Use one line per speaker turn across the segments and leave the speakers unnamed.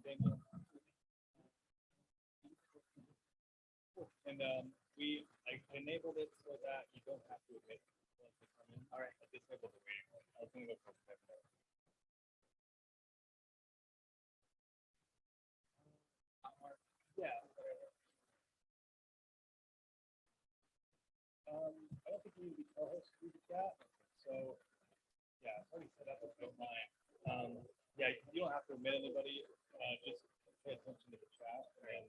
Daniel. And I enabled it so that you don't have to admit once you come in. All right. I disabled the waiting room. I was going to go for a step there. Yeah. I don't think you need to be co-host through the chat. So, yeah, it's already set up if you don't mind. Yeah, you don't have to admit anybody. Just pay attention to the chat and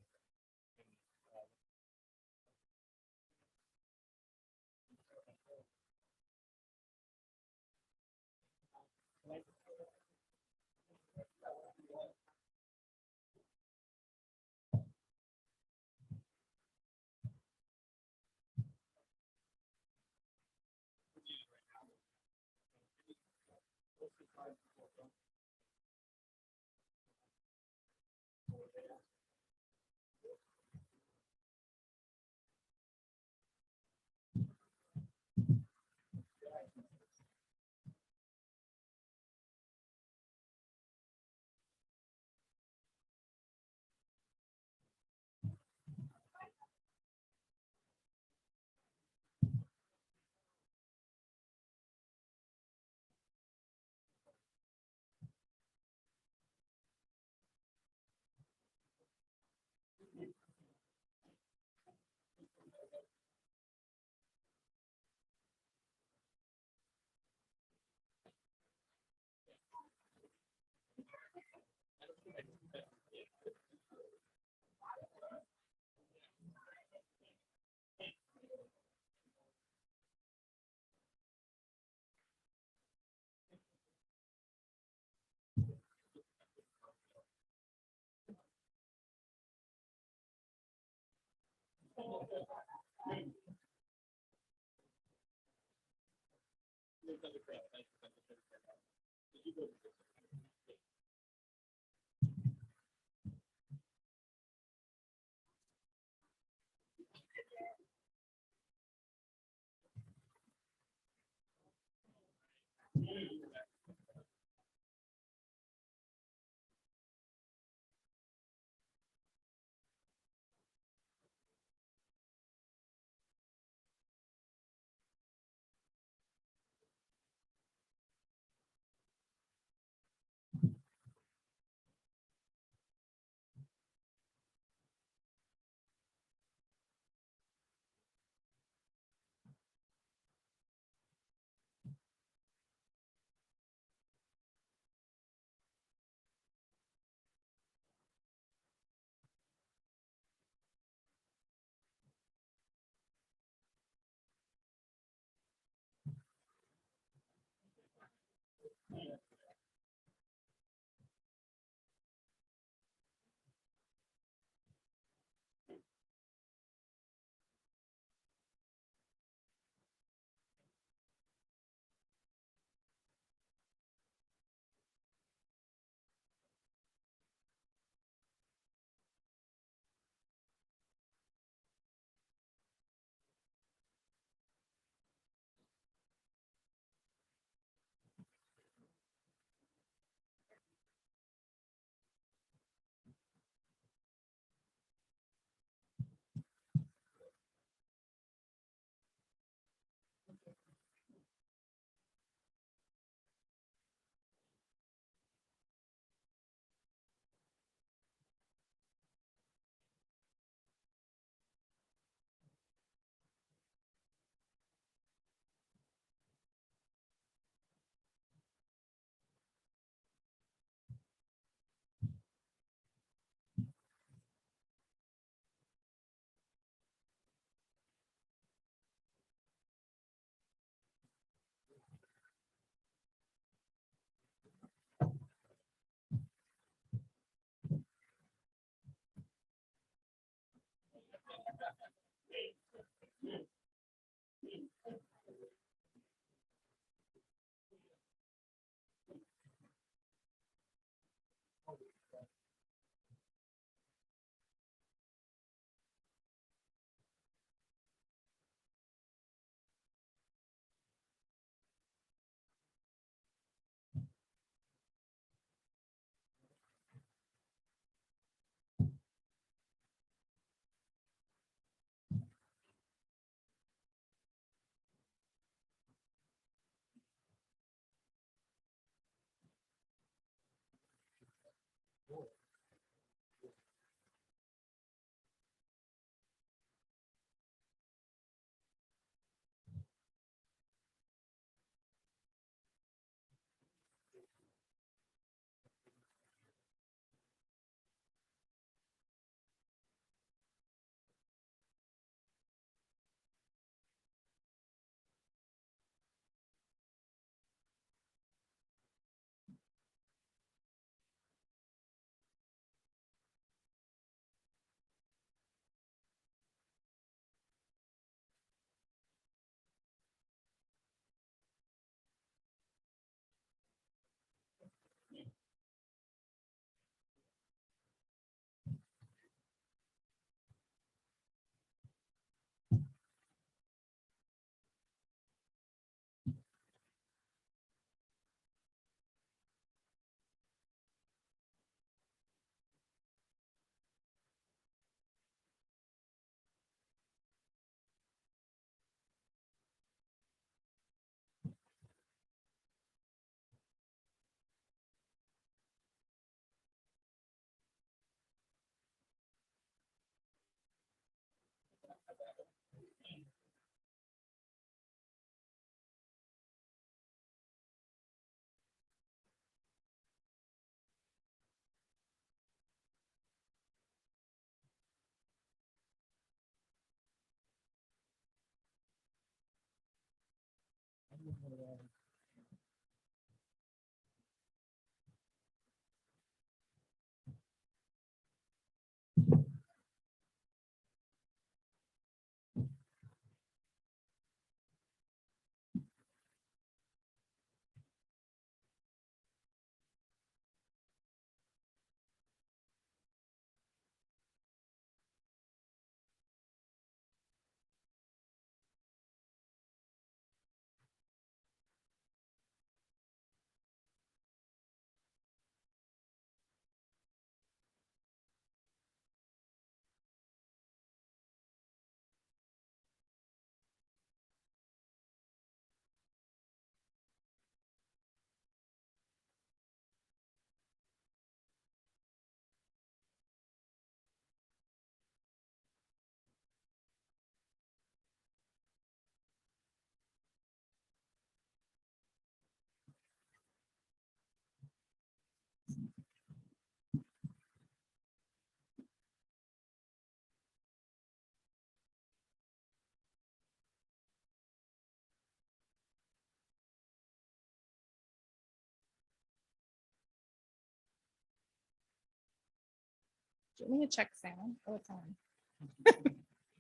Do you want me to check sound? Oh, it's on.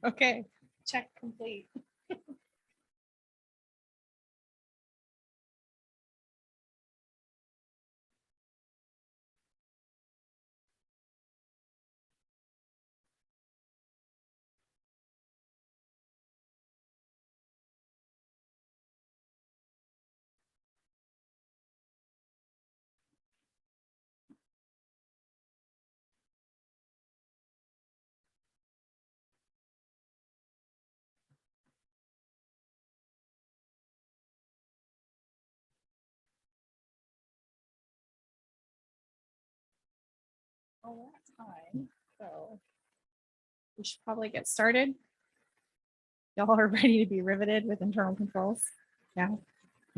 Okay, check complete. All that time, so we should probably get started. Y'all are ready to be riveted with internal controls? Yeah.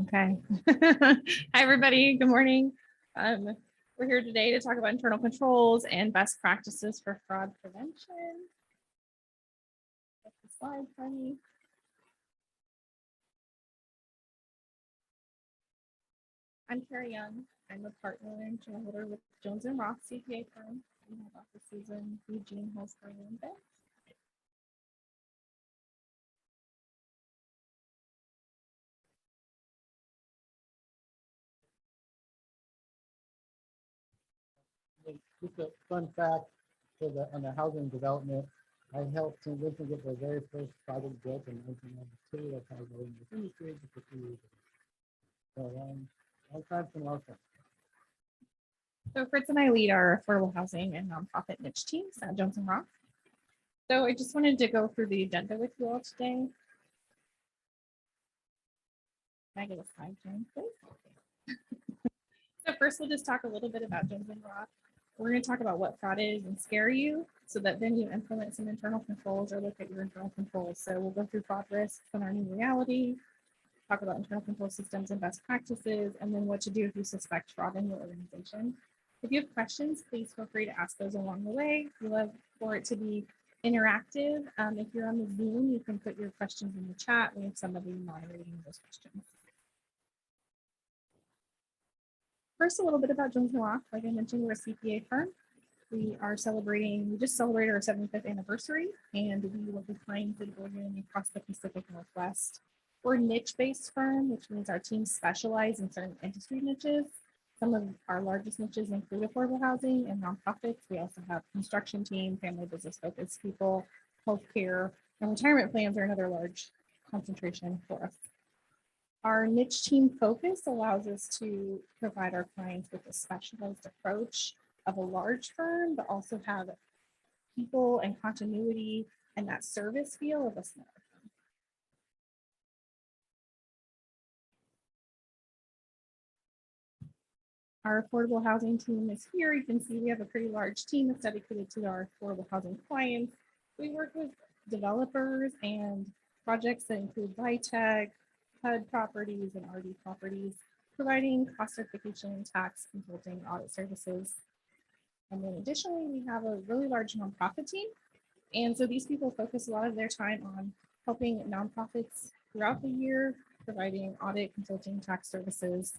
Okay. Hi, everybody. Good morning. We're here today to talk about internal controls and best practices for fraud prevention. Get the slide for me. I'm Kari Young. I'm a partner and shareholder with Jones and Roth CPA firm. We have offices in Eugene, Hillsborough, and Bend.
Just a fun fact for on the housing development, I helped St. Vincent get their very first project built in 1992. That's how I got in this industry just a few years ago. So long time from welcome.
So Fritz and I lead our affordable housing and nonprofit niche teams at Jones and Roth. So I just wanted to go through the agenda with you all today. Can I get a slide, James, please? So first, we'll just talk a little bit about Jones and Roth. We're going to talk about what fraud is and scare you so that then you implement some internal controls or look at your internal controls. So we'll go through fraud risks and our new reality, talk about internal control systems and best practices, and then what to do if you suspect fraud in your organization. If you have questions, please feel free to ask those along the way. We love for it to be interactive. If you're on the Zoom, you can put your questions in the chat. We have somebody moderating those questions. First, a little bit about Jones & Roth. Like I mentioned, we're a CPA firm. We just celebrated our 75th anniversary, and we work with clients in Oregon and across the Pacific Northwest. We're a niche-based firm, which means our teams specialize in certain industry niches. Some of our largest niches include affordable housing and nonprofits. We also have construction team, family business focused people, healthcare, and retirement plans are another large concentration for us. Our niche team focus allows us to provide our clients with a specialized approach of a large firm, but also have people and continuity and that service feel of a smaller firm. Our affordable housing team is here. You can see we have a pretty large team that's dedicated to our affordable housing clients. We work with developers and projects that include LIHTC, HUD properties, and RD properties, providing cost certification, tax, consulting, audit services. And then additionally, we have a really large nonprofit team. And so these people focus a lot of their time on helping nonprofits throughout the year, providing audit, consulting, tax services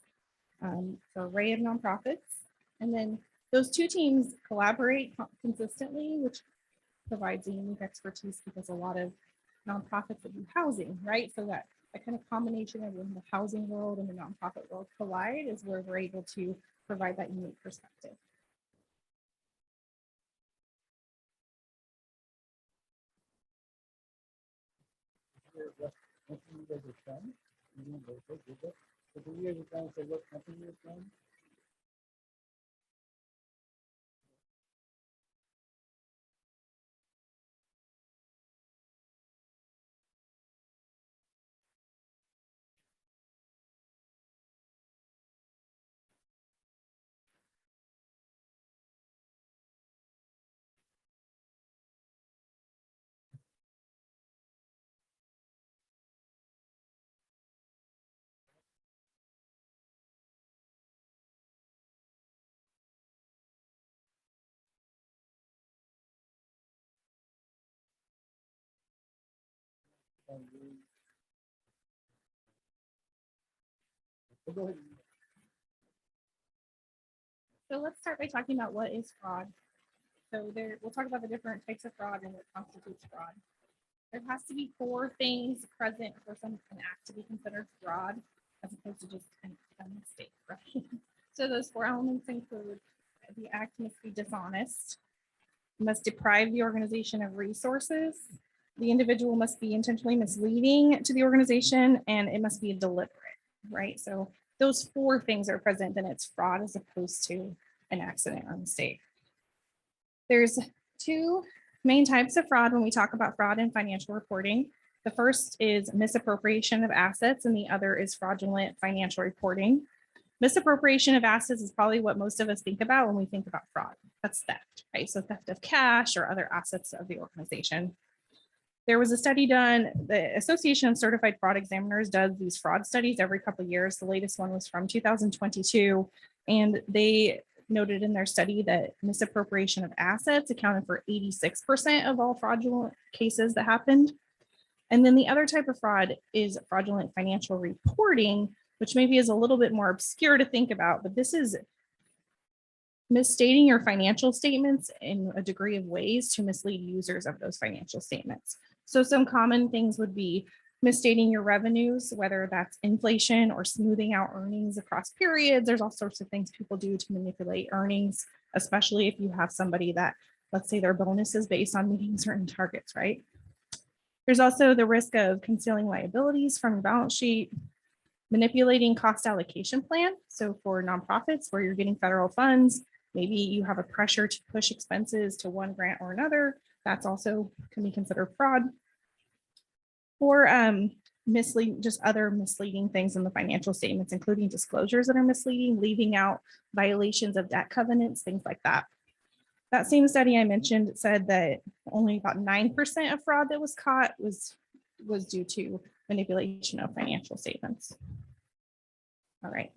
for an array of nonprofits. And then those two teams collaborate consistently, which provides a unique expertise because a lot of nonprofits that do housing, right? So that kind of combination of when the housing world and the nonprofit world collide is where we're able to provide that unique perspective.
What you guys are from? So do you guys are trying to say what company you're from? Go ahead.
So let's start by talking about what is fraud. So we'll talk about the different types of fraud and what constitutes fraud. There has to be 4 things present for an act to be considered fraud, as opposed to just a mistake, right? So those 4 elements include the act must be dishonest, must deprive the organization of resources, the individual must be intentionally misleading to the organization, and it must be deliberate, right? So those 4 things are present, then it's fraud as opposed to an accident or mistake. There's 2 main types of fraud when we talk about fraud in financial reporting. The first is misappropriation of assets, and the other is fraudulent financial reporting. Misappropriation of assets is probably what most of us think about when we think about fraud. That's theft, right? So theft of cash or other assets of the organization. There was a study done, the Association of Certified Fraud Examiners does these fraud studies every couple of years. The latest one was from 2022, and they noted in their study that misappropriation of assets accounted for 86% of all fraudulent cases that happened. And then the other type of fraud is fraudulent financial reporting, which maybe is a little bit more obscure to think about, but this is misstating your financial statements in a degree of ways to mislead users of those financial statements. So some common things would be misstating your revenues, whether that's inflation or smoothing out earnings across periods. There's all sorts of things people do to manipulate earnings, especially if you have somebody that, let's say their bonus is based on meeting certain targets, right? There's also the risk of concealing liabilities from your balance sheet, manipulating cost allocation plan. So for nonprofits where you're getting federal funds, maybe you have a pressure to push expenses to one grant or another. That's also can be considered fraud. Or just other misleading things in the financial statements, including disclosures that are misleading, leaving out violations of debt covenants, things like that. That same study I mentioned said that only about 9% of fraud that was caught was due to manipulation of financial statements. All right.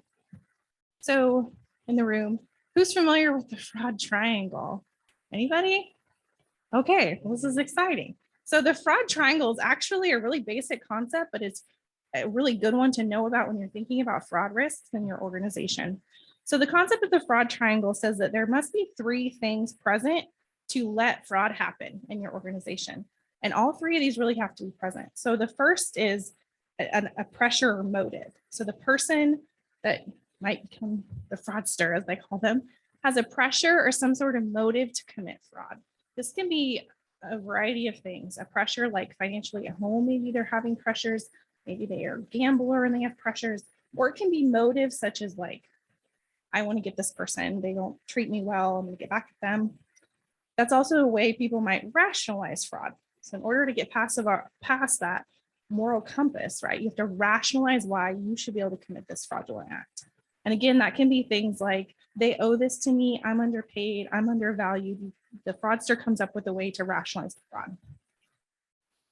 So in the room, who's familiar with the fraud triangle? Anybody? Okay, this is exciting. So the fraud triangle is actually a really basic concept, but it's a really good one to know about when you're thinking about fraud risks in your organization. So the concept of the fraud triangle says that there must be 3 things present to let fraud happen in your organization. And all 3 of these really have to be present. So the first is a pressure or motive. So the person that might become the fraudster, as they call them, has a pressure or some sort of motive to commit fraud. This can be a variety of things. A pressure like financially at home, maybe they're having pressures, maybe they are a gambler and they have pressures, or it can be motives such as like, I want to get this person, they don't treat me well, I'm going to get back at them. That's also a way people might rationalize fraud. So in order to get past that moral compass, right, you have to rationalize why you should be able to commit this fraudulent act. And again, that can be things like, they owe this to me, I'm underpaid, I'm undervalued. The fraudster comes up with a way to rationalize the fraud.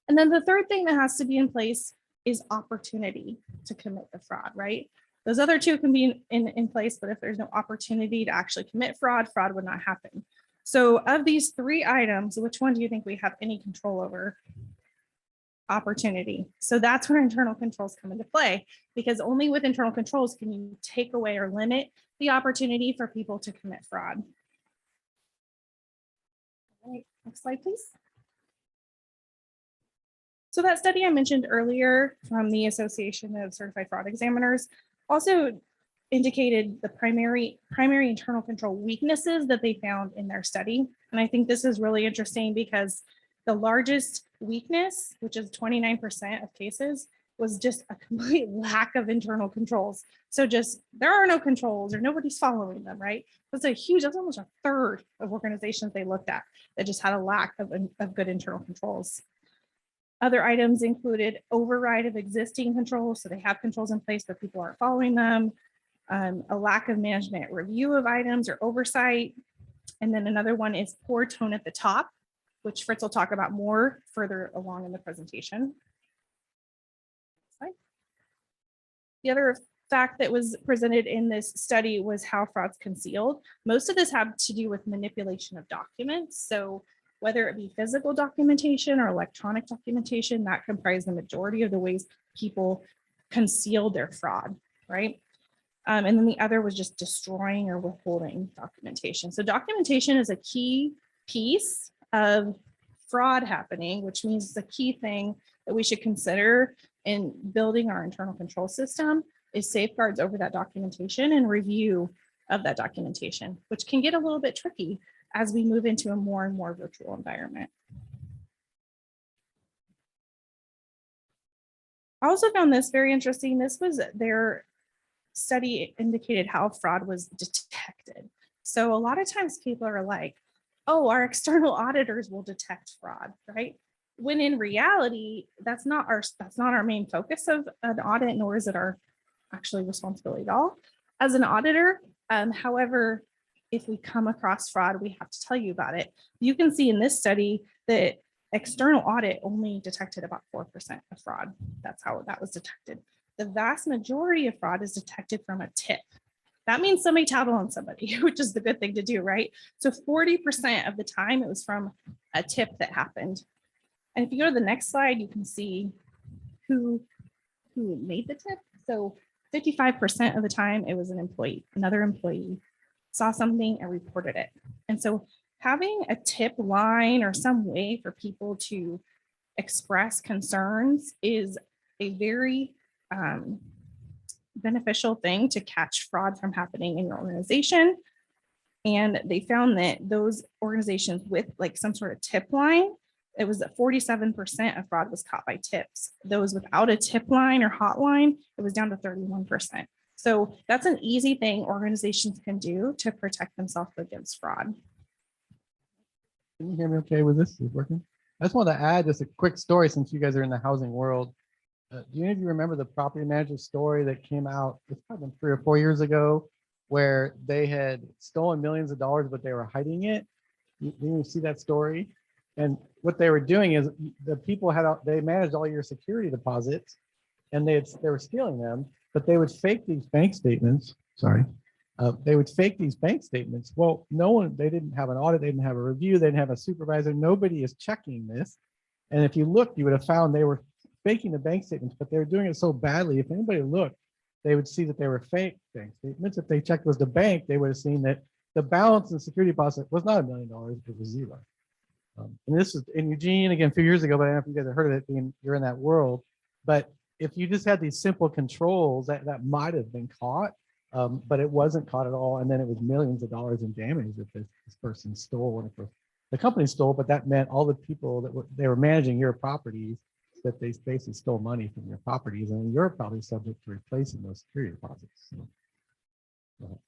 And then the third thing that has to be in place is opportunity to commit the fraud, right? Those other 2 can be in place, but if there's no opportunity to actually commit fraud, fraud would not happen. So of these 3 items, which one do you think we have any control over? Opportunity. So that's where internal controls come into play, because only with internal controls can you take away or limit the opportunity for people to commit fraud. All right, next slide, please. So that study I mentioned earlier from the Association of Certified Fraud Examiners also indicated the primary internal control weaknesses that they found in their study. And I think this is really interesting because the largest weakness, which is 29% of cases, was just a complete lack of internal controls. So just there are no controls or nobody's following them, right? That's almost a third of organizations they looked at that just had a lack of good internal controls. Other items included override of existing controls. So they have controls in place, but people aren't following them. A lack of management review of items or oversight. And then another one is poor tone at the top, which Fritz will talk about more further along in the presentation. The other fact that was presented in this study was how fraud's concealed. Most of this had to do with manipulation of documents. So whether it be physical documentation or electronic documentation, that comprised the majority of the ways people concealed their fraud, right? And then the other was just destroying or withholding documentation. So documentation is a key piece of fraud happening, which means it's a key thing that we should consider in building our internal control system, is safeguards over that documentation and review of that documentation, which can get a little bit tricky as we move into a more and more virtual environment. I also found this very interesting. This was their study indicated how fraud was detected. So a lot of times people are like, oh, our external auditors will detect fraud, right? When in reality, that's not our main focus of an audit, nor is it our actually responsibility at all as an auditor. However, if we come across fraud, we have to tell you about it. You can see in this study that external audit only detected about 4% of fraud. That's how that was detected. The vast majority of fraud is detected from a tip. That means somebody tattled on somebody, which is the good thing to do, right? So 40% of the time it was from a tip that happened. And if you go to the next slide, you can see who made the tip. So 55% of the time it was an employee, another employee saw something and reported it. And so having a tip line or some way for people to express concerns is a very beneficial thing to catch fraud from happening in your organization. And they found that those organizations with like some sort of tip line, it was that 47% of fraud was caught by tips. Those without a tip line or hotline, it was down to 31%. So that's an easy thing organizations can do to protect themselves against fraud.
Can you hear me okay with this? Is it working? I just want to add just a quick story since you guys are in the housing world. Do any of you remember the property manager story that came out? It's probably 3 or 4 years ago, where they had stolen millions of dollars, but they were hiding it. Didn't you see that story? And what they were doing is the people they managed all your security deposits, and they were stealing them, but they would fake these bank statements. Sorry. They would fake these bank statements. Well, they didn't have an audit, they didn't have a review, they didn't have a supervisor. Nobody is checking this. And if you looked, you would have found they were faking the bank statements, but they were doing it so badly. If anybody looked, they would see that they were fake bank statements. If they checked was the bank, they would have seen that the balance in the security deposit was not $1 million, it was zero. And this is in Eugene, again, a few years ago, but I don't know if you guys have heard of it, being you're in that world. But if you just had these simple controls, that might have been caught, but it wasn't caught at all. And then it was millions of dollars in damage that this person stole. And the company stole, but that meant all the people that they were managing your properties, that they basically stole money from your properties, and you're probably subject to replacing those security deposits. So,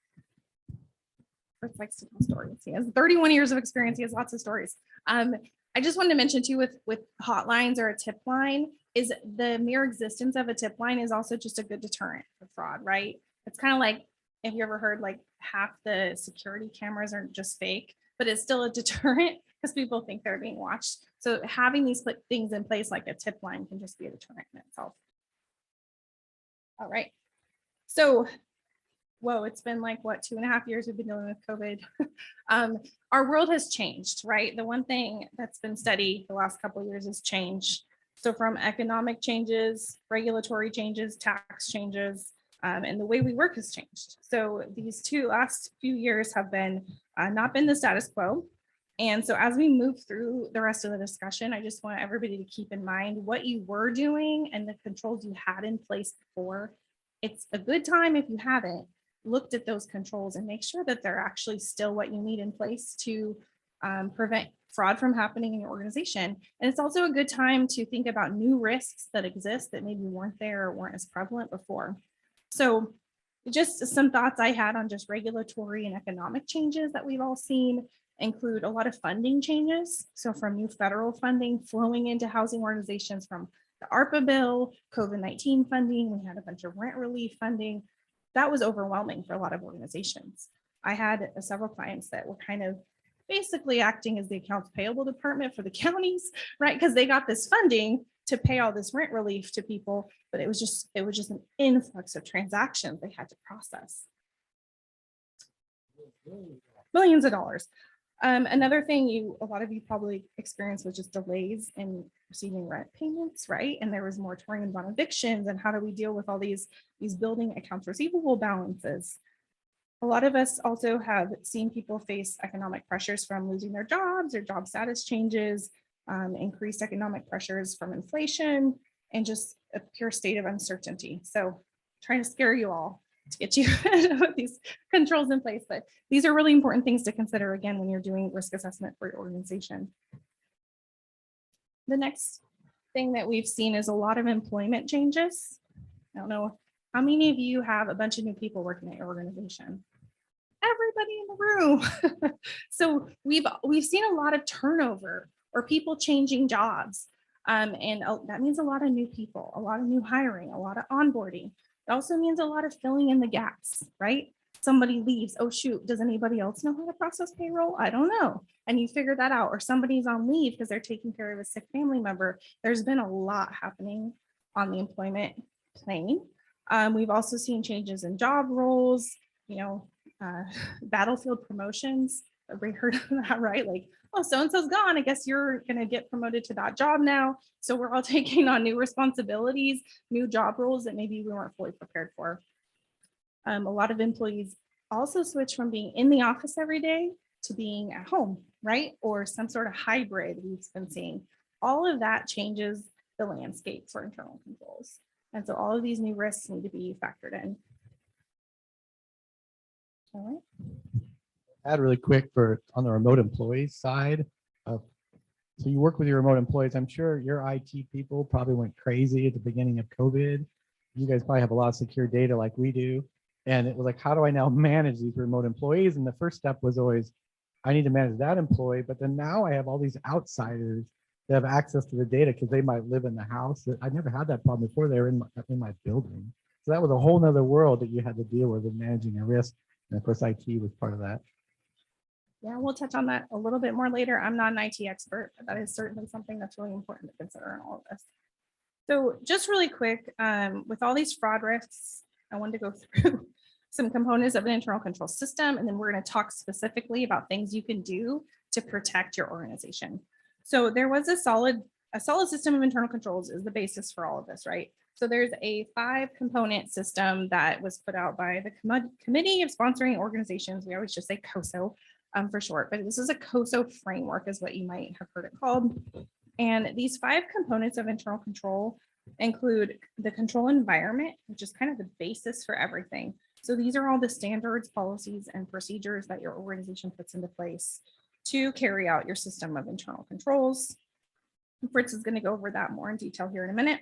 Fritz likes to tell stories. He has 31 years of experience. He has lots of stories. I just wanted to mention too, with hotlines or a tip line, is the mere existence of a tip line is also just a good deterrent for fraud, right? It's kind of like, if you ever heard like half the security cameras are just fake, but it's still a deterrent because people think they're being watched. So having these things in place like a tip line can just be a deterrent in itself. All right. So, whoa, it's been like, what, 2.5 years we've been dealing with COVID. Our world has changed, right? The one thing that's been steady the last couple of years is change. So from economic changes, regulatory changes, tax changes, and the way we work has changed. So these last few years have been not been the status quo. And so as we move through the rest of the discussion, I just want everybody to keep in mind what you were doing and the controls you had in place before. It's a good time, if you haven't, looked at those controls and make sure that they're actually still what you need in place to prevent fraud from happening in your organization. And it's also a good time to think about new risks that exist that maybe weren't there or weren't as prevalent before. So just some thoughts I had on just regulatory and economic changes that we've all seen include a lot of funding changes. So from new federal funding flowing into housing organizations from the ARPA bill, COVID-19 funding, we had a bunch of rent relief funding. That was overwhelming for a lot of organizations. I had several clients that were kind of basically acting as the accounts payable department for the counties, right? Because they got this funding to pay all this rent relief to people, but it was just an influx of transactions they had to process. Millions of dollars. Another thing a lot of you probably experienced was just delays in receiving rent payments, right? And there was moratoriums on evictions, and how do we deal with all these building accounts receivable balances? A lot of us also have seen people face economic pressures from losing their jobs or job status changes, increased economic pressures from inflation, and just a pure state of uncertainty. So trying to scare you all to get you with these controls in place, but these are really important things to consider again when you're doing risk assessment for your organization. The next thing that we've seen is a lot of employment changes. I don't know how many of you have a bunch of new people working at your organization. Everybody in the room. So we've seen a lot of turnover or people changing jobs. And that means a lot of new people, a lot of new hiring, a lot of onboarding. It also means a lot of filling in the gaps, right? Somebody leaves, oh shoot, does anybody else know how to process payroll? I don't know. And you figure that out, or somebody's on leave because they're taking care of a sick family member. There's been a lot happening on the employment plane. We've also seen changes in job roles, battlefield promotions. Everybody heard of that, right? Like, oh, so-and-so's gone. I guess you're going to get promoted to that job now. So we're all taking on new responsibilities, new job roles that maybe we weren't fully prepared for. A lot of employees also switch from being in the office every day to being at home, right? Or some sort of hybrid we've been seeing. All of that changes the landscape for internal controls. And so all of these new risks need to be factored in. All right.
Add really quick on the remote employees side. So you work with your remote employees. I'm sure your IT people probably went crazy at the beginning of COVID. You guys probably have a lot of secure data like we do. And it was like, how do I now manage these remote employees? And the first step was always, I need to manage that employee. But then now I have all these outsiders that have access to the data because they might live in the house. I never had that problem before. They were in my building. So that was a whole nother world that you had to deal with in managing a risk. And of course, IT was part of that.
Yeah, we'll touch on that a little bit more later. I'm not an IT expert, but that is certainly something that's really important to consider in all of this. So just really quick, with all these fraud risks, I wanted to go through some components of an internal control system, and then we're going to talk specifically about things you can do to protect your organization. So there was a solid system of internal controls is the basis for all of this, right? So there's a 5-component system that was put out by the Committee of Sponsoring Organizations. We always just say COSO for short, but this is a COSO framework is what you might have heard it called. And these 5 components of internal control include the control environment, which is kind of the basis for everything. So these are all the standards, policies, and procedures that your organization puts into place to carry out your system of internal controls. Fritz is going to go over that more in detail here in a minute.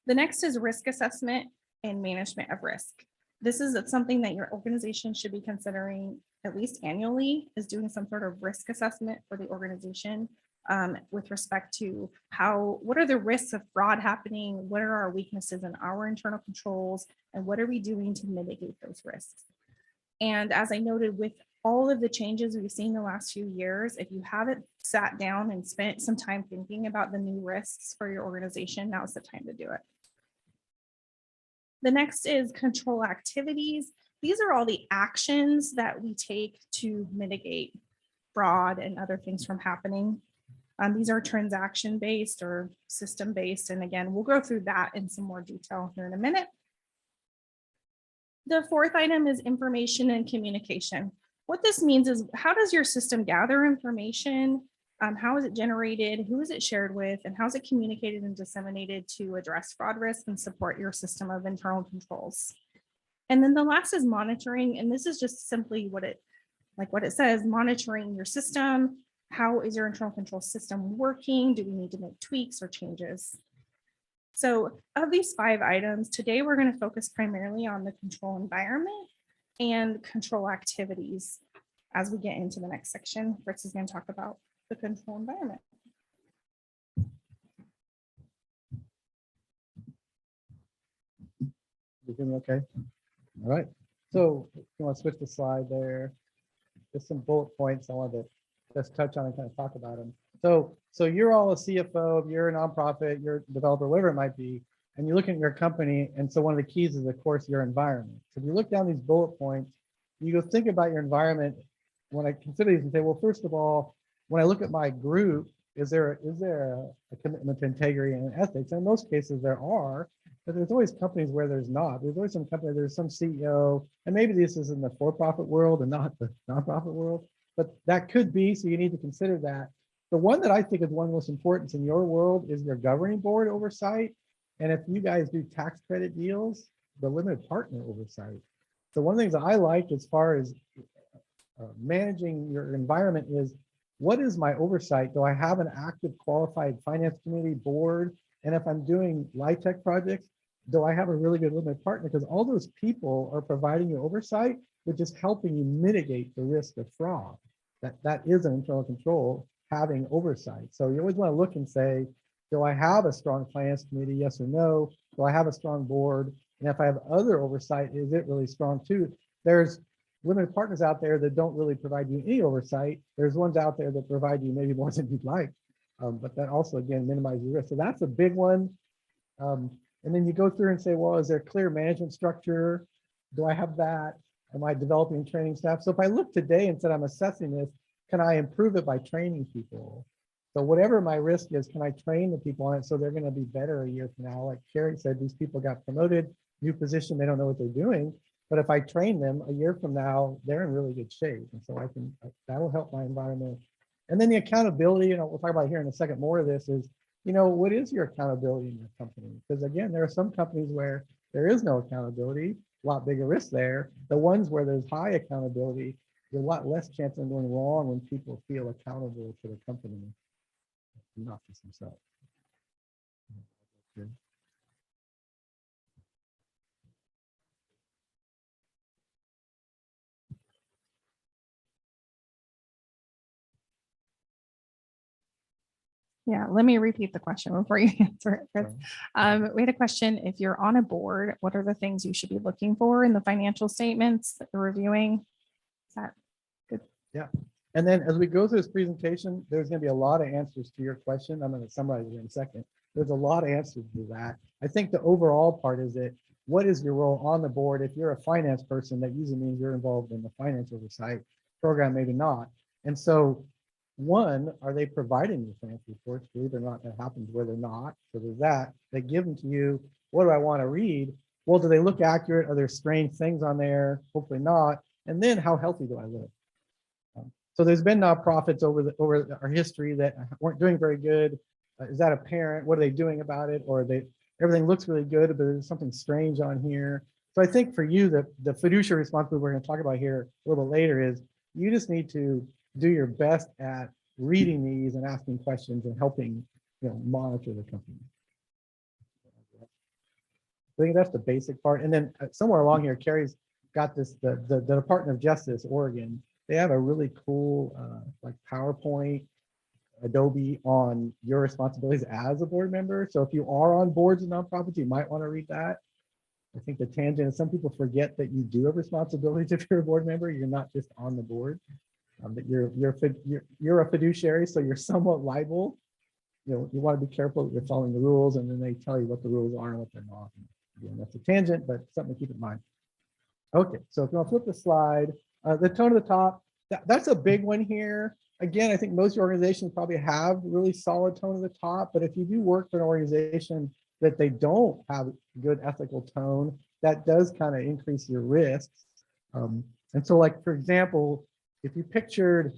The next is risk assessment and management of risk. This is something that your organization should be considering at least annually, is doing some sort of risk assessment for the organization with respect to what are the risks of fraud happening? What are our weaknesses in our internal controls? And what are we doing to mitigate those risks? And as I noted, with all of the changes we've seen the last few years, if you haven't sat down and spent some time thinking about the new risks for your organization, now's the time to do it. The next is control activities. These are all the actions that we take to mitigate fraud and other things from happening. These are transaction-based or system-based. And again, we'll go through that in some more detail here in a minute. The 4th item is information and communication. What this means is, how does your system gather information? How is it generated? Who is it shared with? And how is it communicated and disseminated to address fraud risk and support your system of internal controls? And then the last is monitoring. And this is just simply what it says, monitoring your system. How is your internal control system working? Do we need to make tweaks or changes? So of these 5 items, today we're going to focus primarily on the control environment and control activities. As we get into the next section, Fritz is going to talk about the control environment.
You hear me okay? All right. So you want to switch the slide there. Just some bullet points I wanted to just touch on and kind of talk about them. So you're all a CFO, you're a nonprofit, you're a developer, whatever it might be, and you're looking at your company. And so one of the keys is, of course, your environment. So if you look down these bullet points, you go think about your environment. When I consider these and say, well, first of all, when I look at my group, is there a commitment to integrity and ethics? And in most cases there are. But there's always companies where there's not. There's always some company, there's some CEO, and maybe this is in the for-profit world and not the nonprofit world, but that could be, so you need to consider that. The one that I think is one of the most important in your world is your governing board oversight. And if you guys do tax credit deals, the limited partner oversight. So one of the things I like as far as managing your environment is, what is my oversight? Do I have an active qualified finance committee board? And if I'm doing LIHTC projects, do I have a really good limited partner? Because all those people are providing you oversight, which is helping you mitigate the risk of fraud. That is an internal control, having oversight. So you always want to look and say, do I have a strong finance committee? Yes or no? Do I have a strong board? And if I have other oversight, is it really strong too? There's limited partners out there that don't really provide you any oversight. There's ones out there that provide you maybe more than you'd like, but that also, again, minimizes risk. So that's a big one. And then you go through and say, well, is there clear management structure? Do I have that? Am I developing training staff? So if I look today and said, I'm assessing this, can I improve it by training people? So whatever my risk is, can I train the people on it so they're going to be better a year from now? Like Kari said, these people got promoted, new position, they don't know what they're doing. But if I train them a year from now, they're in really good shape. And so that'll help my environment. And then the accountability, we'll talk about here in a second more of this is, what is your accountability in your company? Because again, there are some companies where there is no accountability, a lot bigger risk there. The ones where there's high accountability, there's a lot less chance of going wrong when people feel accountable to the company, not just themselves. Okay.
Yeah, let me repeat the question before you answer it, Fritz. We had a question, if you're on a board, what are the things you should be looking for in the financial statements that you're reviewing? Is that good?
Yeah. And then as we go through this presentation, there's going to be a lot of answers to your question. I'm going to summarize it in a second. There's a lot of answers to that. I think the overall part is that, what is your role on the board? If you're a finance person, that usually means you're involved in the finance oversight program, maybe not. And so one, are they providing you financial reports? Believe it or not, that happens where they're not. So there's that. They give them to you. What do I want to read? Well, do they look accurate? Are there strange things on there? Hopefully not. And then how healthy do I live? So there's been nonprofits over our history that weren't doing very good. Is that apparent? What are they doing about it? Or everything looks really good, but there's something strange on here. So I think for you, the fiduciary responsibility we're going to talk about here a little bit later is, you just need to do your best at reading these and asking questions and helping, monitor the company. I think that's the basic part. And then somewhere along here, Kari's got this, the Department of Justice, Oregon. They have a really cool like PowerPoint, Adobe on your responsibilities as a board member. So if you are on boards of nonprofits, you might want to read that. I think the tangent is, some people forget that you do have responsibilities if you're a board member. You're not just on the board. That you're a fiduciary, so you're somewhat liable. You want to be careful that you're following the rules, and then they tell you what the rules are and what they're not. Again, that's a tangent, but something to keep in mind. Okay, so if you want to flip the slide, the tone of the top, that's a big one here. Again, I think most organizations probably have really solid tone of the top, but if you do work for an organization that they don't have good ethical tone, that does kind of increase your risks. And so, like, for example, if you pictured,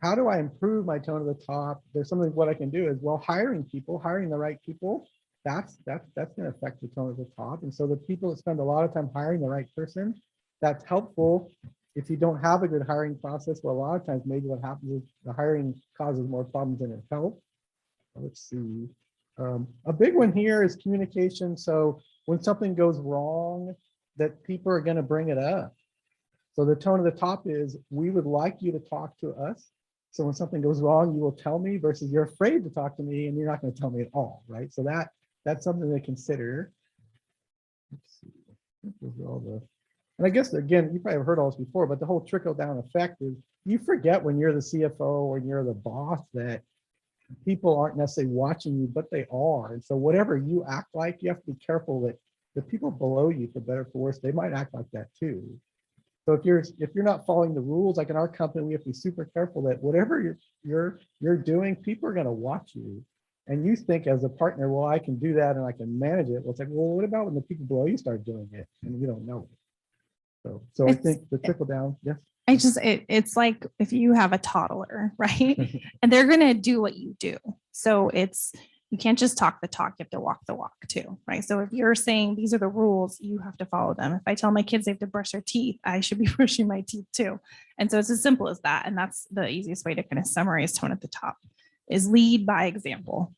how do I improve my tone of the top? There's something, what I can do is, well, hiring the right people, that's going to affect the tone of the top. And so the people that spend a lot of time hiring the right person, that's helpful. If you don't have a good hiring process, well, a lot of times maybe what happens is the hiring causes more problems than it helps. Let's see. A big one here is communication. So when something goes wrong, that people are going to bring it up. So the tone of the top is, we would like you to talk to us. So when something goes wrong, you will tell me, versus you're afraid to talk to me and you're not going to tell me at all, right? So that's something to consider. Let's see. Those are all the, and I guess, again, you probably have heard all this before, but the whole trickle down effect is, you forget when you're the CFO or you're the boss that people aren't necessarily watching you, but they are. And so whatever you act like, you have to be careful that the people below you, for better or for worse, they might act like that too. So if you're not following the rules, like in our company, we have to be super careful that whatever you're doing, people are going to watch you. And you think as a partner, well, I can do that and I can manage it. Well, it's like, well, what about when the people below you start doing it and you don't know? So I think the trickle down, yes.
It's like if you have a toddler, right? And they're going to do what you do. So you can't just talk the talk, you have to walk the walk too, right? So if you're saying these are the rules, you have to follow them. If I tell my kids they have to brush their teeth, I should be brushing my teeth too. And so it's as simple as that. And that's the easiest way to kind of summarize tone at the top is lead by example.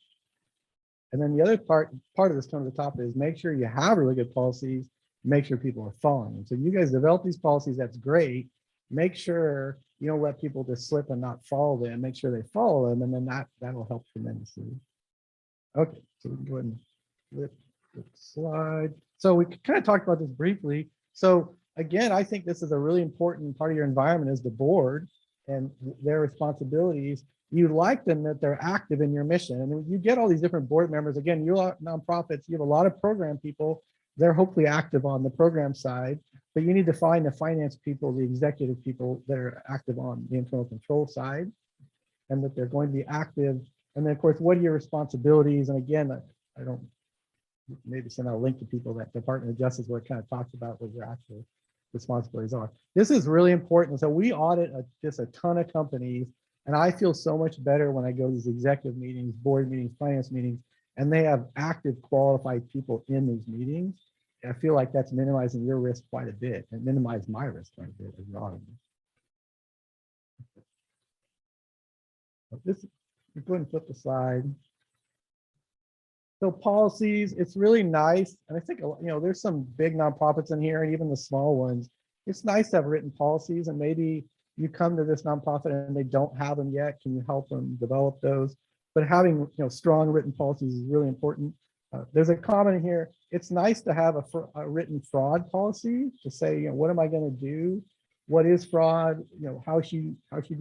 And then the other part of this tone at the top is make sure you have really good policies, make sure people are following them. So you guys develop these policies, that's great. Make sure you don't let people just slip and not follow them. Make sure they follow them, and then that'll help tremendously. Okay, so we can go ahead and flip the slide. So we kind of talked about this briefly. So again, I think this is a really important part of your environment is the board and their responsibilities. You like them that they're active in your mission. And you get all these different board members. Again, you're nonprofits, you have a lot of program people. They're hopefully active on the program side, but you need to find the finance people, the executive people that are active on the internal control side, and that they're going to be active. And then of course, what are your responsibilities? And again, I don't maybe send out a link to people that Department of Justice where it kind of talks about what your actual responsibilities are. This is really important. So we audit just a ton of companies, and I feel so much better when I go to these executive meetings, board meetings, finance meetings, and they have active qualified people in these meetings. I feel like that's minimizing your risk quite a bit and minimize my risk quite a bit as an auditor. This, go ahead and flip the slide. So policies, it's really nice. And I think, there's some big nonprofits in here and even the small ones. It's nice to have written policies, and maybe you come to this nonprofit and they don't have them yet. Can you help them develop those? But having strong written policies is really important. There's a comment here. It's nice to have a written fraud policy to say, what am I going to do? What is fraud? How should you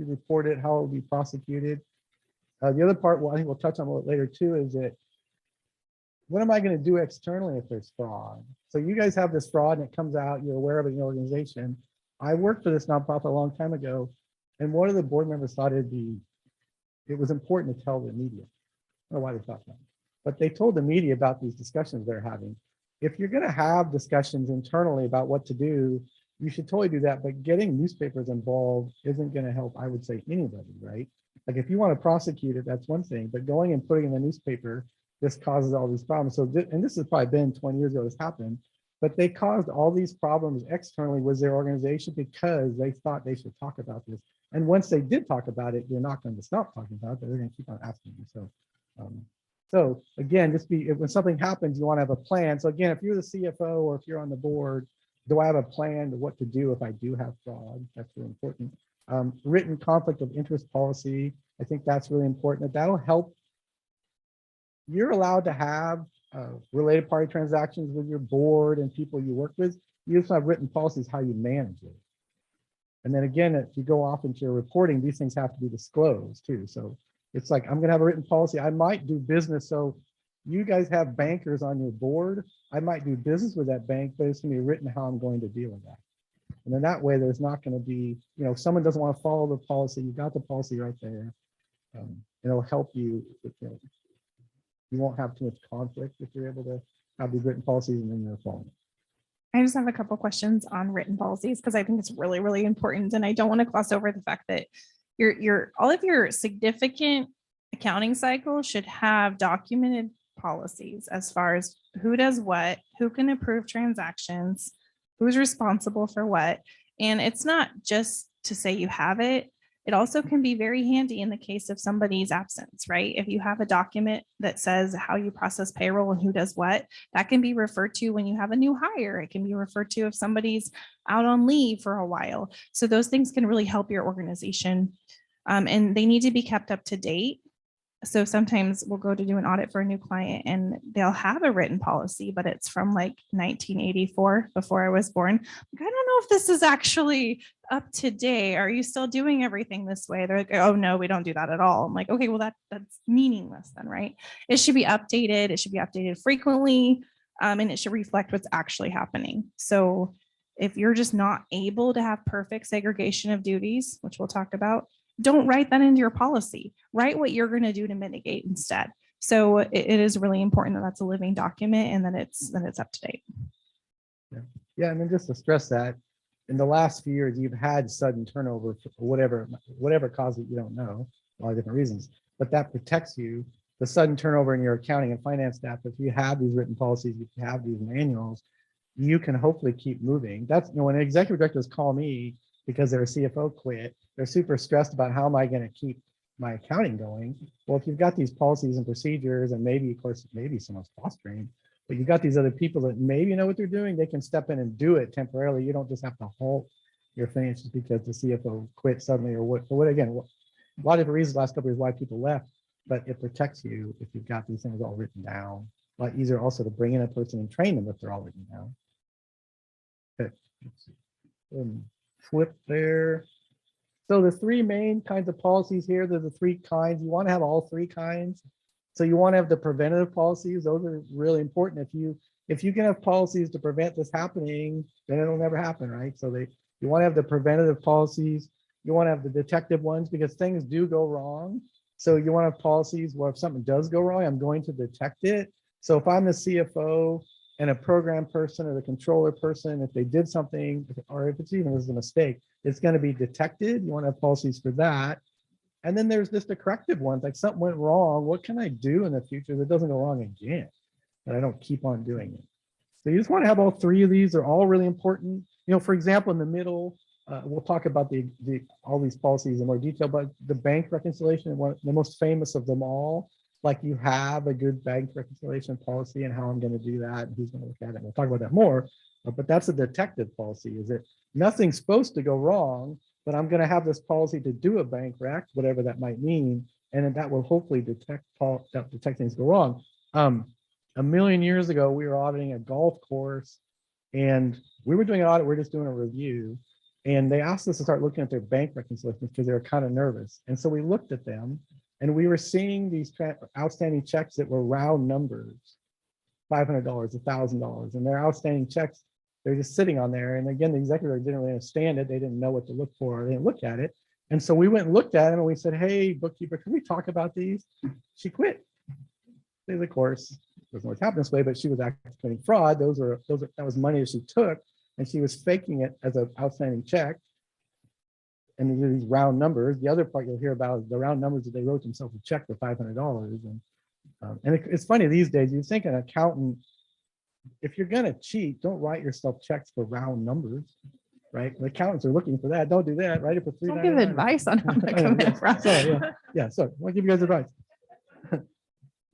report it? How it will be prosecuted? The other part, I think we'll touch on a little later too, is that what am I going to do externally if there's fraud? So you guys have this fraud and it comes out, you're aware of it in your organization. I worked for this nonprofit a long time ago, and one of the board members thought it was important to tell the media. I don't know why they thought that, but they told the media about these discussions they're having. If you're going to have discussions internally about what to do, you should totally do that. But getting newspapers involved isn't going to help, I would say, anybody, right? Like if you want to prosecute it, that's one thing, but going and putting in the newspaper, this causes all these problems. So, and this has probably been 20 years ago this happened, but they caused all these problems externally with their organization because they thought they should talk about this. And once they did talk about it, they're not going to stop talking about it. They're going to keep on asking you. So again, when something happens, you want to have a plan. So again, if you're the CFO or if you're on the board, do I have a plan to what to do if I do have fraud? That's really important. Written conflict of interest policy. I think that's really important. That'll help. You're allowed to have related party transactions with your board and people you work with. You just have written policies how you manage it. And then again, if you go off into your reporting, these things have to be disclosed too. So it's like, I'm going to have a written policy. I might do business. So you guys have bankers on your board. I might do business with that bank, but it's going to be written how I'm going to deal with that. And then that way, there's not going to be, if someone doesn't want to follow the policy, you got the policy right there. It'll help you. You won't have too much conflict if you're able to have these written policies and then you're following.
I just have a couple questions on written policies because I think it's really, really important. And I don't want to gloss over the fact that all of your significant accounting cycles should have documented policies as far as who does what, who can approve transactions, who's responsible for what. And it's not just to say you have it. It also can be very handy in the case of somebody's absence, right? If you have a document that says how you process payroll and who does what, that can be referred to when you have a new hire. It can be referred to if somebody's out on leave for a while. So those things can really help your organization. And they need to be kept up to date. So sometimes we'll go to do an audit for a new client and they'll have a written policy, but it's from like 1984 before I was born. Like, I don't know if this is actually up to date. Are you still doing everything this way? They're like, oh no, we don't do that at all. I'm like, okay, well that's meaningless then, right? It should be updated. It should be updated frequently. And it should reflect what's actually happening. So if you're just not able to have perfect segregation of duties, which we'll talk about, don't write that into your policy. Write what you're going to do to mitigate instead. So it is really important that that's a living document and that it's up to date.
Yeah, and then just to stress that, in the last few years, you've had sudden turnover for whatever cause it, you don't know, a lot of different reasons, but that protects you. The sudden turnover in your accounting and finance staff, if you have these written policies, if you have these manuals, you can hopefully keep moving. That's, when executive directors call me because their CFO quit, they're super stressed about how am I going to keep my accounting going. Well, if you've got these policies and procedures, and maybe, of course, maybe someone's fostering, but you got these other people that maybe know what they're doing, they can step in and do it temporarily. You don't just have to halt your finances because the CFO quit suddenly or what again, a lot of different reasons the last couple of years why people left, but it protects you if you've got these things all written down. A lot easier also to bring in a person and train them if they're all written down. Okay. Flip there. So the three main kinds of policies here, there's the three kinds. You want to have all three kinds. So you want to have the preventative policies. Those are really important. If you can have policies to prevent this happening, then it'll never happen, right? So you want to have the preventative policies. You want to have the detective ones because things do go wrong. So you want to have policies where if something does go wrong, I'm going to detect it. So if I'm the CFO and a program person or the controller person, if they did something, or if it's even was a mistake, it's going to be detected. You want to have policies for that. And then there's just the corrective ones, like something went wrong. What can I do in the future that doesn't go wrong again, that I don't keep on doing it? So you just want to have all three of these. They're all really important. You know, for example, in the middle, we'll talk about all these policies in more detail, but the bank reconciliation, the most famous of them all, like you have a good bank reconciliation policy and how I'm going to do that and who's going to look at it. We'll talk about that more, but that's a detective policy. Is it nothing's supposed to go wrong, but I'm going to have this policy to do a bank rec, whatever that might mean, and then that will hopefully detect things go wrong. A million years ago, we were auditing a golf course, and we were doing an audit. We're just doing a review, and they asked us to start looking at their bank reconciliations because they were kind of nervous. And so we looked at them, and we were seeing these outstanding checks that were round numbers, $500, $1,000, and their outstanding checks, they're just sitting on there. And again, the executive didn't really understand it. They didn't know what to look for. They didn't look at it. And so we went and looked at them and we said, hey, bookkeeper, can we talk about these? She quit. Of course, doesn't always happen this way, but she was actually committing fraud. That was money that she took, and she was faking it as an outstanding check. And these round numbers. The other part you'll hear about is the round numbers that they wrote themselves a check for $500. And it's funny these days. You think an accountant, if you're going to cheat, don't write yourself checks for round numbers, right? The accountants are looking for that. Don't do that. Write it for $3.99.
Don't give advice on how to commit fraud.
So I'll give you guys advice. But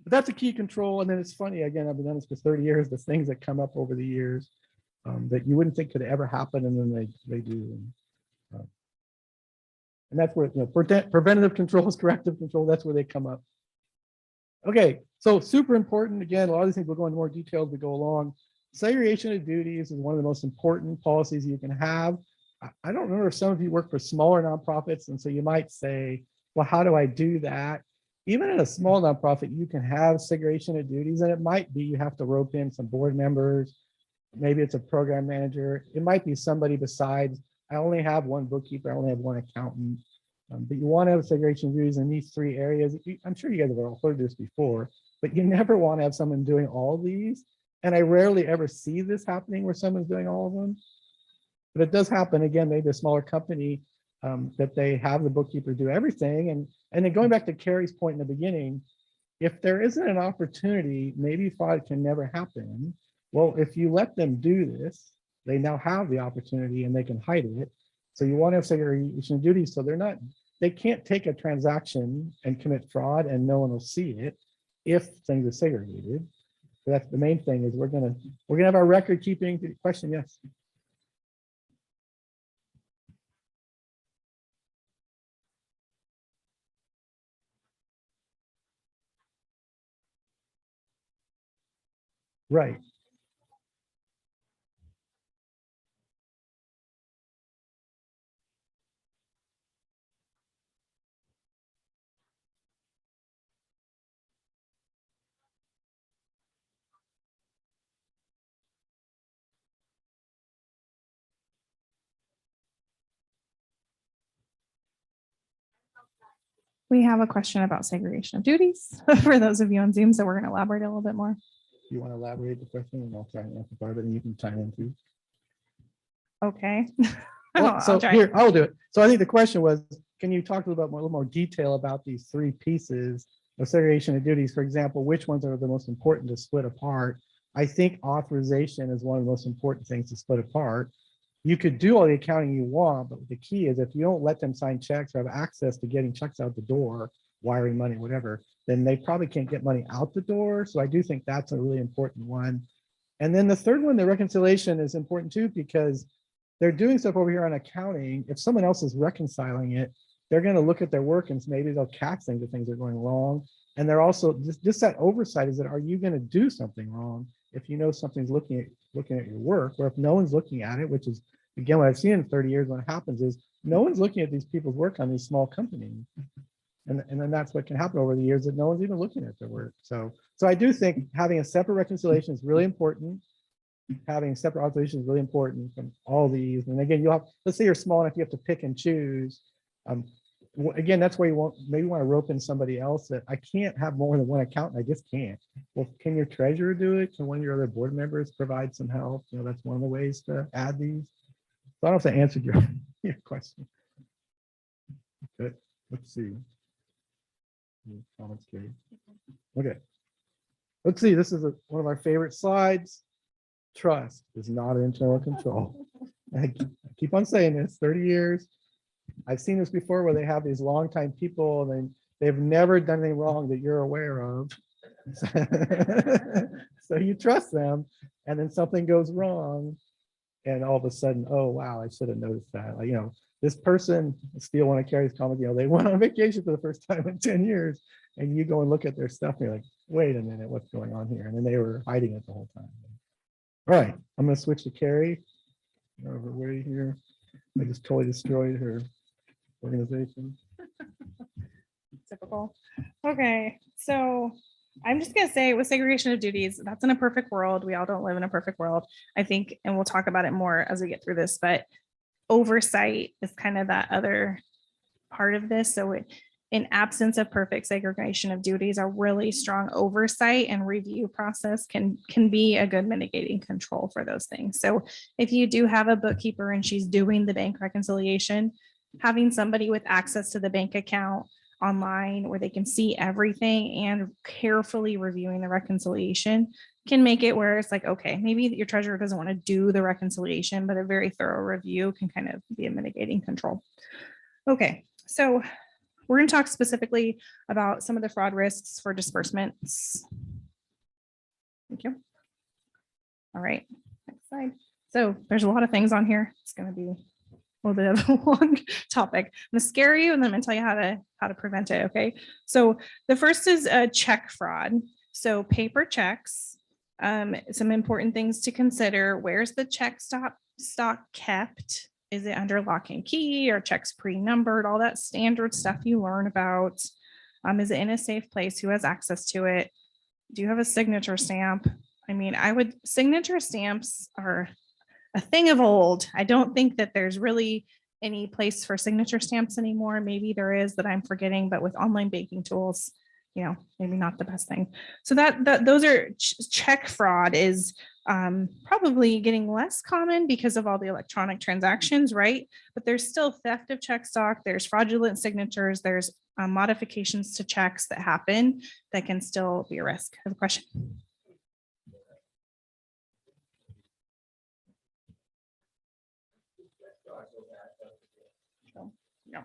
that's a key control. And then it's funny, again, I've been doing this for 30 years, the things that come up over the years that you wouldn't think could ever happen, and then they do. And that's where, preventative controls, corrective control, that's where they come up. Okay, so super important. Again, a lot of these things will go into more detail as we go along. Segregation of duties is one of the most important policies you can have. I don't remember if some of you work for smaller nonprofits, and so you might say, well, how do I do that? Even in a small nonprofit, you can have segregation of duties, and it might be you have to rope in some board members. Maybe it's a program manager. It might be somebody besides, I only have one bookkeeper, I only have one accountant. But you want to have segregation of duties in these three areas. I'm sure you guys have all heard this before, but you never want to have someone doing all of these. And I rarely ever see this happening where someone's doing all of them. But it does happen. Again, maybe a smaller company that they have the bookkeeper do everything. And then going back to Kari's point in the beginning, if there isn't an opportunity, maybe fraud can never happen. Well, if you let them do this, they now have the opportunity and they can hide it. So you want to have segregation of duties so they can't take a transaction and commit fraud and no one will see it if things are segregated. So that's the main thing, is we're gonna have our record keeping. Question, yes. Right.
We have a question about segregation of duties for those of you on Zoom, so we're going to elaborate a little bit more.
You want to elaborate the question and I'll try and answer part of it and you can chime in too.
Okay.
Well, so
I'll try.
here, I'll do it. So I think the question was, can you talk a little more detail about these three pieces of segregation of duties? For example, which ones are the most important to split apart? I think authorization is one of the most important things to split apart. You could do all the accounting you want, but the key is if you don't let them sign checks or have access to getting checks out the door, wiring money, whatever, then they probably can't get money out the door. So I do think that's a really important one. And then the third one, the reconciliation, is important too, because they're doing stuff over here on accounting. If someone else is reconciling it, they're going to look at their work and maybe they'll catch things if things are going wrong. And they're also just that oversight is that, are you going to do something wrong if you know something's looking at your work, or if no one's looking at it, which is again what I've seen in 30 years. What happens is no one's looking at these people's work on these small companies, and then that's what can happen over the years, that no one's even looking at their work. So I do think having a separate reconciliation is really important. Having separate authorization is really important from all these. And again, you'll have, let's say you're small enough, you have to pick and choose. Again, that's where you maybe want to rope in somebody else that I can't have more than one accountant. I just can't. Well, can your treasurer do it? Can one of your other board members provide some help? You know, that's one of the ways to add these. So I don't know if I answered your question. Good. Let's see. Comments, Kari. Okay. Let's see. This is one of our favorite slides. Trust is not internal control. I keep on saying this, 30 years. I've seen this before where they have these longtime people and they've never done anything wrong that you're aware of. So you trust them and then something goes wrong and all of a sudden, oh, wow, I should have noticed that. Like, you know, this person, steal one of Kari's comments, you know, they went on vacation for the first time in 10 years and you go and look at their stuff and you're like, wait a minute, what's going on here? And then they were hiding it the whole time. All right, I'm going to switch to Kari. Over way here. I just totally destroyed her organization.
Typical. Okay, so I'm just gonna say with segregation of duties, that's in a perfect world. We all don't live in a perfect world, I think, and we'll talk about it more as we get through this, but oversight is kind of that other part of this. So in absence of perfect segregation of duties, a really strong oversight and review process can be a good mitigating control for those things. So if you do have a bookkeeper and she's doing the bank reconciliation, having somebody with access to the bank account online where they can see everything and carefully reviewing the reconciliation can make it where it's like, okay, maybe your treasurer doesn't want to do the reconciliation, but a very thorough review can kind of be a mitigating control. Okay, so we're going to talk specifically about some of the fraud risks for disbursements. Thank you. All right, next slide. So there's a lot of things on here. It's going to be a little bit of a long topic. I'm going to scare you and then I'm going to tell you how to prevent it. Okay. So the first is check fraud. So paper checks, some important things to consider. Where's the check stock kept? Is it under lock and key or checks pre-numbered? All that standard stuff you learn about. Is it in a safe place? Who has access to it? Do you have a signature stamp? I mean, signature stamps are a thing of old. I don't think that there's really any place for signature stamps anymore. Maybe there is that I'm forgetting, but with online banking tools, you know, maybe not the best thing. So those are check fraud is probably getting less common because of all the electronic transactions, right? But there's still theft of check stock. There's fraudulent signatures. There's modifications to checks that happen that can still be a risk. I have a question. Yeah.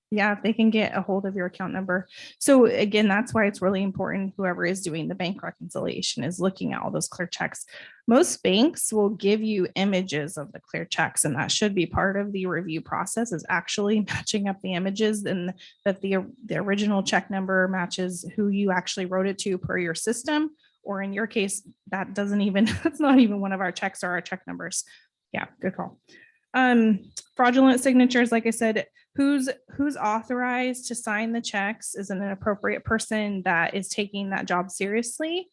Yeah, if they can get a hold of your account number. So again, that's why it's really important whoever is doing the bank reconciliation is looking at all those clear checks. Most banks will give you images of the clear checks, and that should be part of the review process, is actually matching up the images and that the original check number matches who you actually wrote it to per your system. Or in your case, that doesn't even, that's not even one of our checks or our check numbers. Yeah, good call. Fraudulent signatures, like I said, who's authorized to sign the checks is an appropriate person that is taking that job seriously.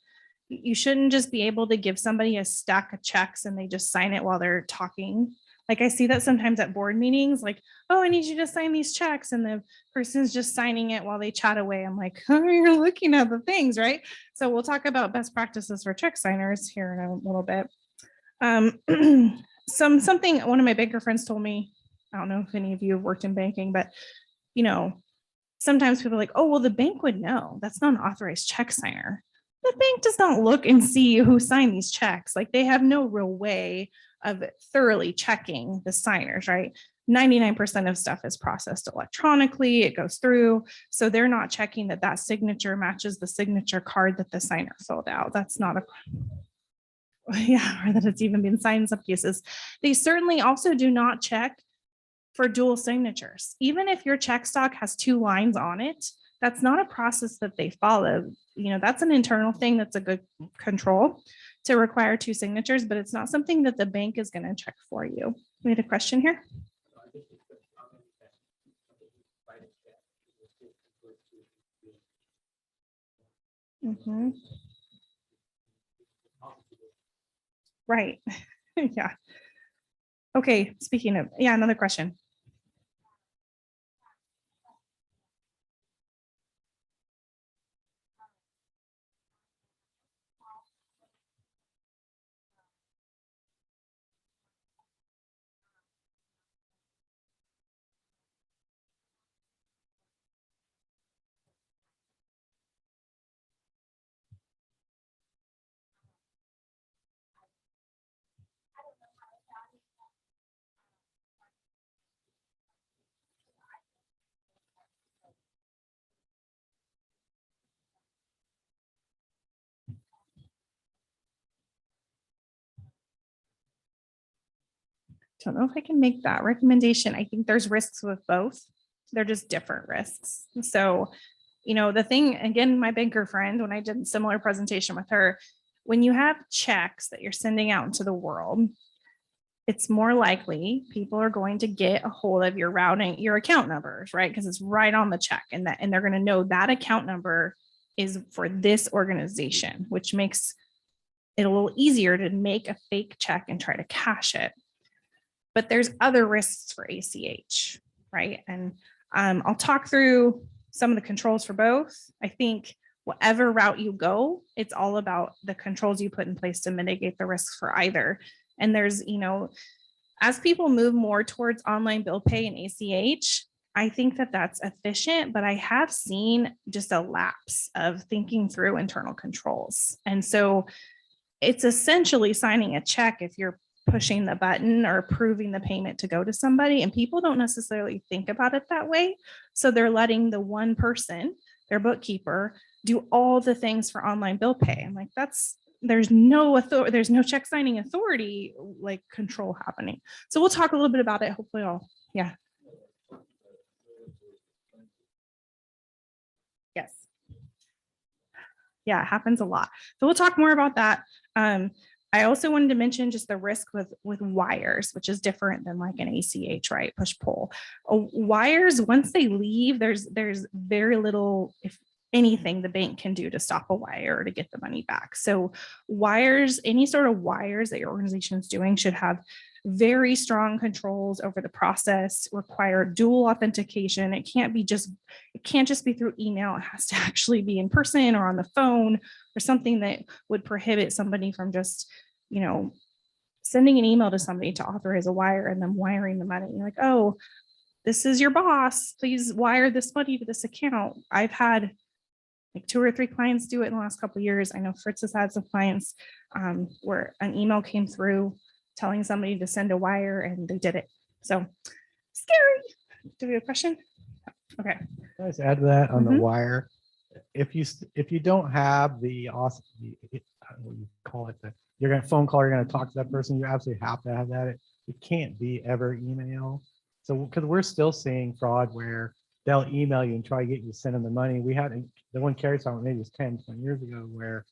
You shouldn't just be able to give somebody a stack of checks and they just sign it while they're talking. Like I see that sometimes at board meetings, like, oh, I need you to sign these checks. And the person's just signing it while they chat away. I'm like, oh, you're looking at the things, right? So we'll talk about best practices for check signers here in a little bit. Something one of my banker friends told me, I don't know if any of you have worked in banking, but sometimes people are like, oh, well, the bank would know. That's not an authorized check signer. The bank does not look and see who signed these checks. Like they have no real way of thoroughly checking the signers, right? 99% of stuff is processed electronically, it goes through. So they're not checking that that signature matches the signature card that the signer filled out. That's not a, yeah, or that it's even been signed in some cases. They certainly also do not check for dual signatures. Even if your check stock has 2 lines on it, that's not a process that they follow. That's an internal thing that's a good control to require 2 signatures, but it's not something that the bank is going to check for you. We had a question here. Mm-hmm. Right. Yeah. Okay. Speaking of, yeah, another question. Don't know if I can make that recommendation. I think there's risks with both. They're just different risks. So, the thing, again, my banker friend, when I did a similar presentation with her, when you have checks that you're sending out into the world, it's more likely people are going to get a hold of your routing, your account numbers, right? Because it's right on the check, and they're going to know that account number is for this organization, which makes it a little easier to make a fake check and try to cash it. But there's other risks for ACH, right? And I'll talk through some of the controls for both. I think whatever route you go, it's all about the controls you put in place to mitigate the risks for either. And there's, as people move more towards online bill pay and ACH, I think that that's efficient, but I have seen just a lapse of thinking through internal controls. And so it's essentially signing a check if you're pushing the button or approving the payment to go to somebody, and people don't necessarily think about it that way. So they're letting the one person, their bookkeeper, do all the things for online bill pay. I'm like, there's no authority, there's no check signing authority like control happening. So we'll talk a little bit about it. Hopefully yeah. Yes. Yeah, it happens a lot. So we'll talk more about that. I also wanted to mention just the risk with wires, which is different than like an ACH, right? Push pull. Wires, once they leave, there's very little, if anything, the bank can do to stop a wire or to get the money back. So wires, any sort of wires that your organization is doing should have very strong controls over the process, require dual authentication. It can't just be through email. It has to actually be in person or on the phone or something that would prohibit somebody from just, sending an email to somebody to authorize a wire and then wiring the money. You're like, oh, this is your boss. Please wire this money to this account. I've had like 2 or 3 clients do it in the last couple of years. I know Fritz has had some clients where an email came through telling somebody to send a wire and they did it. So scary. Do we have a question? Okay.
Can I just add to that on the wire? If you don't have the awesome, what you call it, you're going to phone call, you're going to talk to that person, you absolutely have to have that. It can't be ever email. So because we're still seeing fraud where they'll email you and try to get you to send them the money. We had the one Kari saw maybe it was 10, 20 years ago where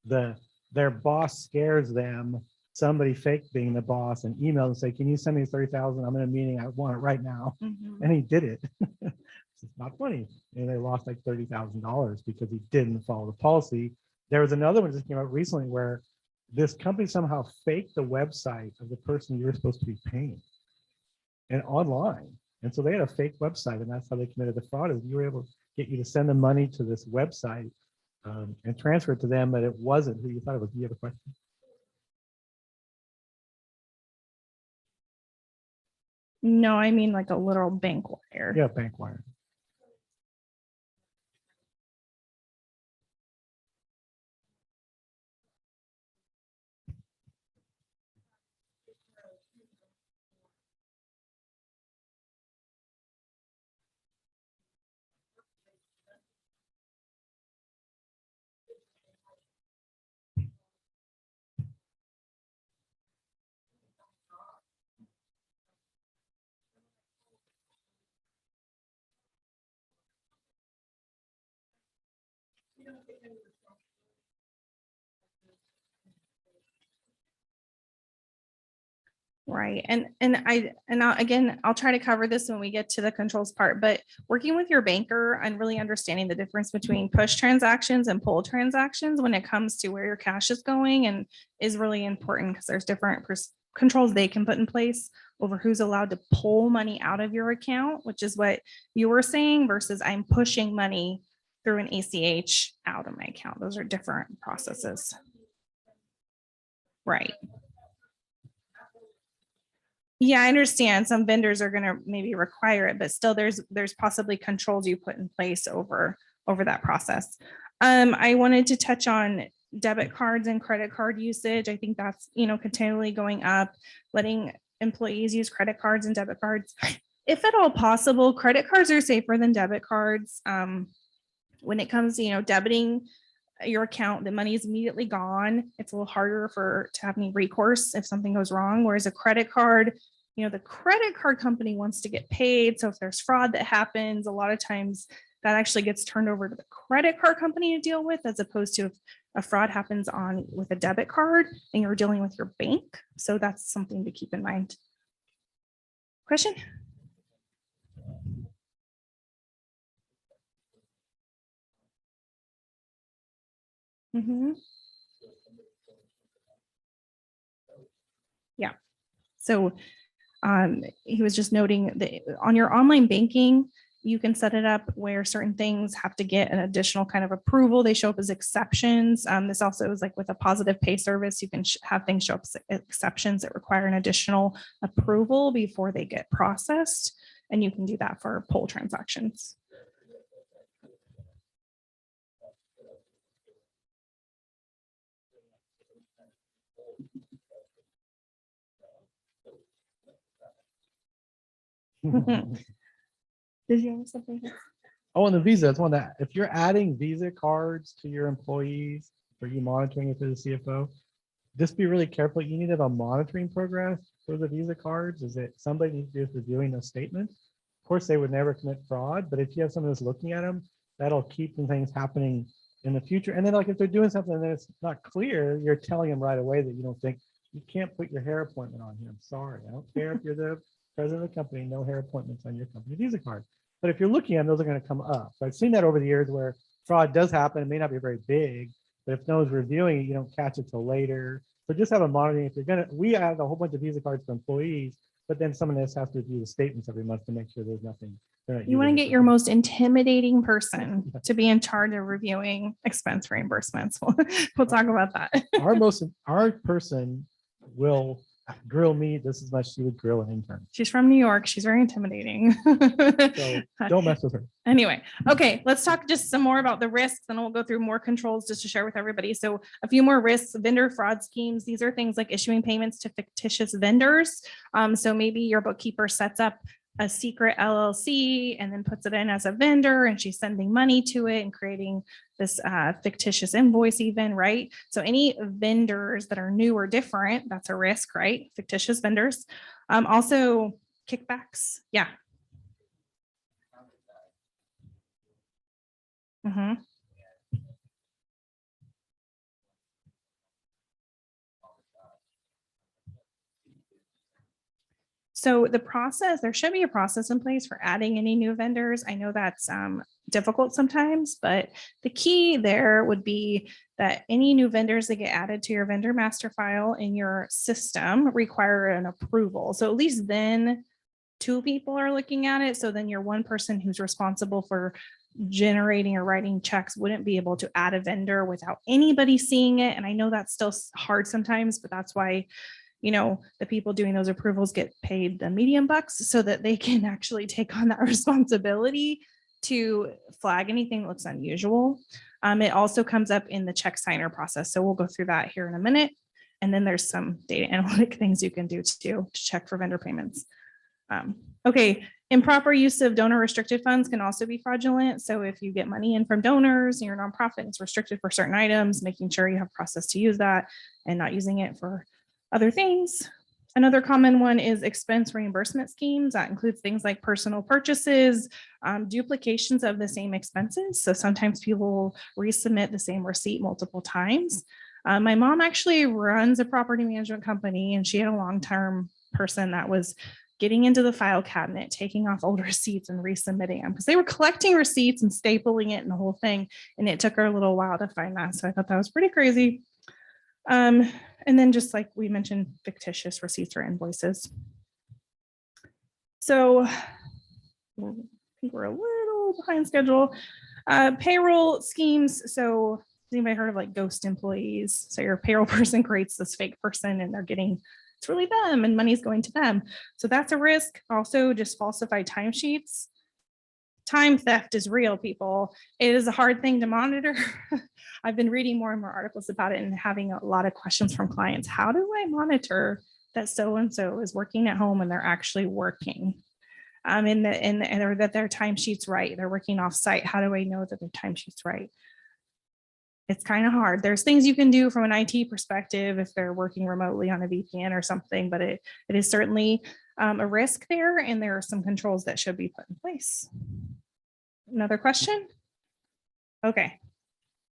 their boss scares them, somebody fake being the boss, and emails and say, can you send me 30,000? I'm in a meeting, I want it right now. And he did it. It's not funny. And they lost like $30,000 because he didn't follow the policy. There was another one that came out recently where this company somehow faked the website of the person you were supposed to be paying. and online. And so they had a fake website, and that's how they committed the fraud. Is you were able to get you to send the money to this website and transfer it to them, but it wasn't who you thought it was. Do you have a question?
No, I mean like a literal bank wire.
Yeah, bank wire.
Right. Again, I'll try to cover this when we get to the controls part, but working with your banker and really understanding the difference between push transactions and pull transactions when it comes to where your cash is going and is really important because there's different controls they can put in place over who's allowed to pull money out of your account, which is what you were saying, versus I'm pushing money through an ACH out of my account. Those are different processes. Right. Yeah, I understand some vendors are going to maybe require it, but still there's possibly controls you put in place over that process. I wanted to touch on debit cards and credit card usage. I think that's, continually going up, letting employees use credit cards and debit cards. If at all possible, credit cards are safer than debit cards. When it comes to, debiting your account, the money is immediately gone. It's a little harder to have any recourse if something goes wrong. Whereas a credit card, the credit card company wants to get paid. So if there's fraud that happens, a lot of times that actually gets turned over to the credit card company to deal with, as opposed to if a fraud happens with a debit card and you're dealing with your bank. So that's something to keep in mind. Question? Mm-hmm. Yeah. So he was just noting that on your online banking, you can set it up where certain things have to get an additional kind of approval. They show up as exceptions. This also is like with a positive pay service, you can have things show up as exceptions that require an additional approval before they get processed. And you can do that for pull transactions. Did you have something?
Oh, and the Visa, it's one that if you're adding Visa cards to your employees, are you monitoring it through the CFO? Just be really careful. You need to have a monitoring program for the Visa cards. Is it somebody needs to be reviewing those statements? Of course, they would never commit fraud, but if you have someone that's looking at them, that'll keep some things happening in the future. And then like if they're doing something that's not clear, you're telling them right away that you don't think you can't put your hair appointment on here. I'm sorry. I don't care if you're the president of the company, no hair appointments on your company Visa card. But if you're looking at them, those are going to come up. So I've seen that over the years where fraud does happen. It may not be very big, but if no one's reviewing it, you don't catch it till later. So just have a monitoring. If you're going to, we have a whole bunch of Visa cards for employees, but then someone else has to review the statements every month to make sure there's nothing.
You want to get your most intimidating person to be in charge of reviewing expense reimbursements. We'll talk about that.
Our person will grill me just as much as she would grill an intern.
She's from New York. She's very intimidating.
So don't mess with her.
Anyway, okay, let's talk just some more about the risks and we'll go through more controls just to share with everybody. So a few more risks: vendor fraud schemes. These are things like issuing payments to fictitious vendors. So maybe your bookkeeper sets up a secret LLC and then puts it in as a vendor and she's sending money to it and creating this fictitious invoice even, right? So any vendors that are new or different, that's a risk, right? Fictitious vendors. Also kickbacks. Yeah. Mm-hmm. So the process, there should be a process in place for adding any new vendors. I know that's difficult sometimes, but the key there would be that any new vendors that get added to your vendor master file in your system require an approval. So at least then two people are looking at it. So then your one person who's responsible for generating or writing checks wouldn't be able to add a vendor without anybody seeing it. And I know that's still hard sometimes, but that's why, you know, the people doing those approvals get paid the medium bucks so that they can actually take on that responsibility to flag anything that looks unusual. It also comes up in the check signer process. So we'll go through that here in a minute. And then there's some data analytic things you can do to check for vendor payments. Okay, improper use of donor restricted funds can also be fraudulent. So if you get money in from donors and you're a nonprofit, it's restricted for certain items, making sure you have process to use that and not using it for other things. Another common one is expense reimbursement schemes. That includes things like personal purchases, duplications of the same expenses. So sometimes people resubmit the same receipt multiple times. My mom actually runs a property management company, and she had a long-term person that was getting into the file cabinet, taking off old receipts and resubmitting them because they were collecting receipts and stapling it and the whole thing. And it took her a little while to find that. So I thought that was pretty crazy. And then just like we mentioned, fictitious receipts or invoices. So I think we're a little behind schedule. Payroll schemes. So has anybody heard of like ghost employees? So your payroll person creates this fake person and they're getting, it's really them and money's going to them. So that's a risk. Also just falsified timesheets. Time theft is real, people. It is a hard thing to monitor. I've been reading more and more articles about it and having a lot of questions from clients. How do I monitor that so-and-so is working at home and they're actually working? Or that their timesheet's right. They're working off site. How do I know that their timesheet's right? It's kind of hard. There's things you can do from an IT perspective if they're working remotely on a VPN or something, but it is certainly a risk there, and there are some controls that should be put in place. Another question? Okay,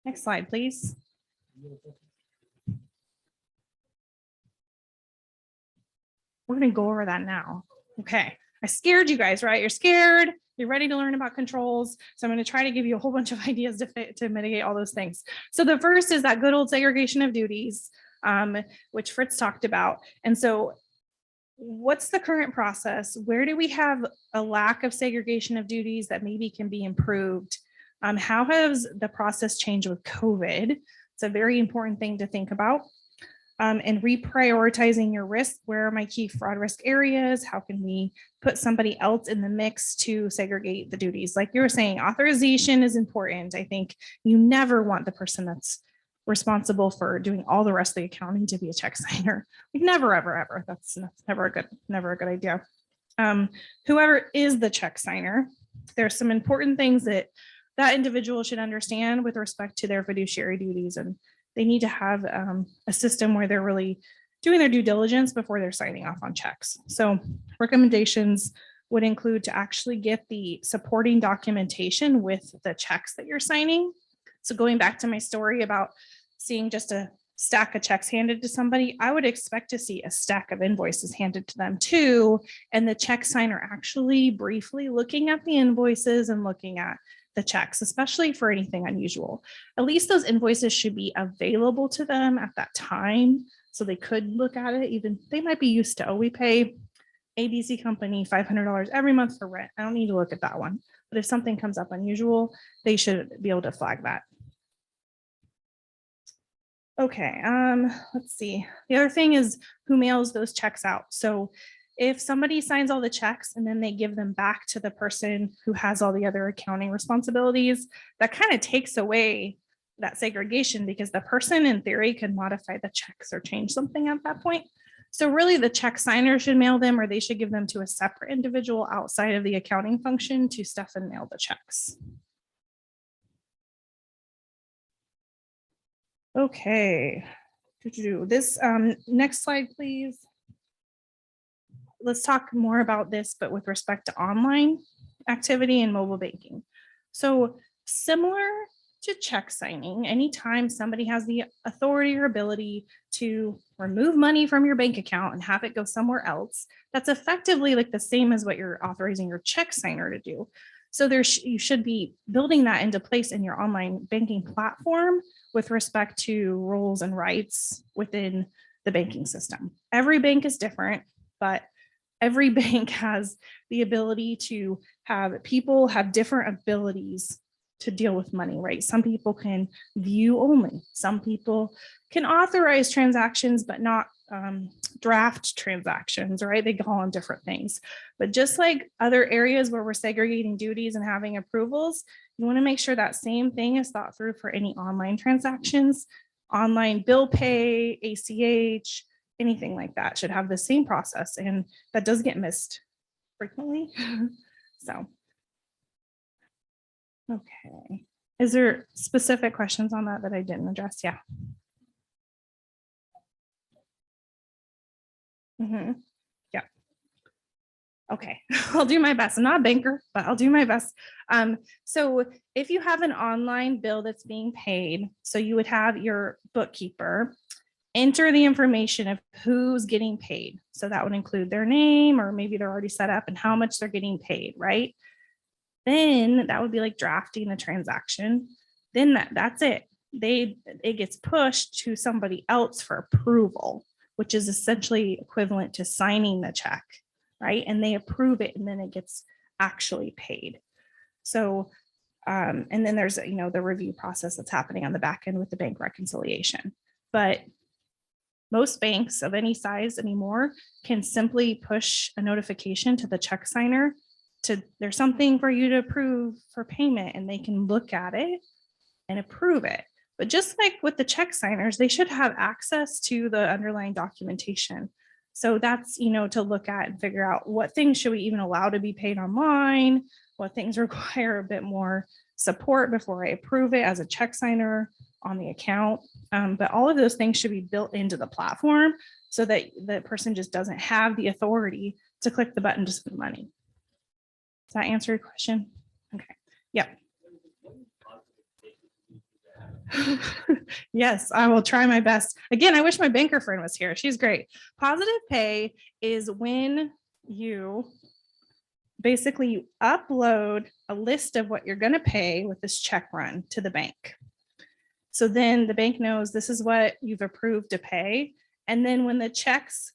next slide, please. We're going to go over that now. Okay, I scared you guys, right? You're scared. You're ready to learn about controls. So I'm going to try to give you a whole bunch of ideas to mitigate all those things. So the first is that good old segregation of duties, which Fritz talked about. And so what's the current process? Where do we have a lack of segregation of duties that maybe can be improved? How has the process changed with COVID? It's a very important thing to think about. And reprioritizing your risk. Where are my key fraud risk areas? How can we put somebody else in the mix to segregate the duties? Like you were saying, authorization is important. I think you never want the person that's responsible for doing all the rest of the accounting to be a check signer. Like never, ever, ever. That's never a good idea. Whoever is the check signer, there's some important things that individual should understand with respect to their fiduciary duties, and they need to have a system where they're really doing their due diligence before they're signing off on checks. So recommendations would include to actually get the supporting documentation with the checks that you're signing. So going back to my story about seeing just a stack of checks handed to somebody, I would expect to see a stack of invoices handed to them too, and the check signer actually briefly looking at the invoices and looking at the checks, especially for anything unusual. At least those invoices should be available to them at that time so they could look at it. Even they might be used to, oh, we pay ABC company $500 every month for rent. I don't need to look at that one. But if something comes up unusual, they should be able to flag that. Okay, let's see. The other thing is who mails those checks out. So if somebody signs all the checks and then they give them back to the person who has all the other accounting responsibilities, that kind of takes away that segregation because the person in theory can modify the checks or change something at that point. So really the check signer should mail them, or they should give them to a separate individual outside of the accounting function to stuff and mail the checks. Okay, this next slide, please. Let's talk more about this, but with respect to online activity and mobile banking. So similar to check signing, anytime somebody has the authority or ability to remove money from your bank account and have it go somewhere else, that's effectively like the same as what you're authorizing your check signer to do. So you should be building that into place in your online banking platform with respect to roles and rights within the banking system. Every bank is different, but every bank has the ability to have people have different abilities to deal with money, right? Some people can view only. Some people can authorize transactions, but not draft transactions, right? They call them different things. But just like other areas where we're segregating duties and having approvals, you want to make sure that same thing is thought through for any online transactions, online bill pay, ACH, anything like that should have the same process. And that does get missed frequently. So, okay. Is there specific questions on that I didn't address? Yeah. Yeah. Okay, I'll do my best. I'm not a banker, but I'll do my best. So if you have an online bill that's being paid, so you would have your bookkeeper enter the information of who's getting paid. So that would include their name, or maybe they're already set up and how much they're getting paid, right? Then that would be like drafting the transaction. Then that's it. It gets pushed to somebody else for approval, which is essentially equivalent to signing the check, right? And they approve it, and then it gets actually paid. So, and then there's, the review process that's happening on the back end with the bank reconciliation. But most banks of any size anymore can simply push a notification to the check signer to, there's something for you to approve for payment, and they can look at it and approve it. But just like with the check signers, they should have access to the underlying documentation. So that's, to look at and figure out what things should we even allow to be paid online, what things require a bit more support before I approve it as a check signer on the account. But all of those things should be built into the platform so that the person just doesn't have the authority to click the button to spend money. Does that answer your question? Okay. Yeah. Yes, I will try my best. Again, I wish my banker friend was here. She's great. Positive pay is when you basically upload a list of what you're going to pay with this check run to the bank. So then the bank knows this is what you've approved to pay. And then when the checks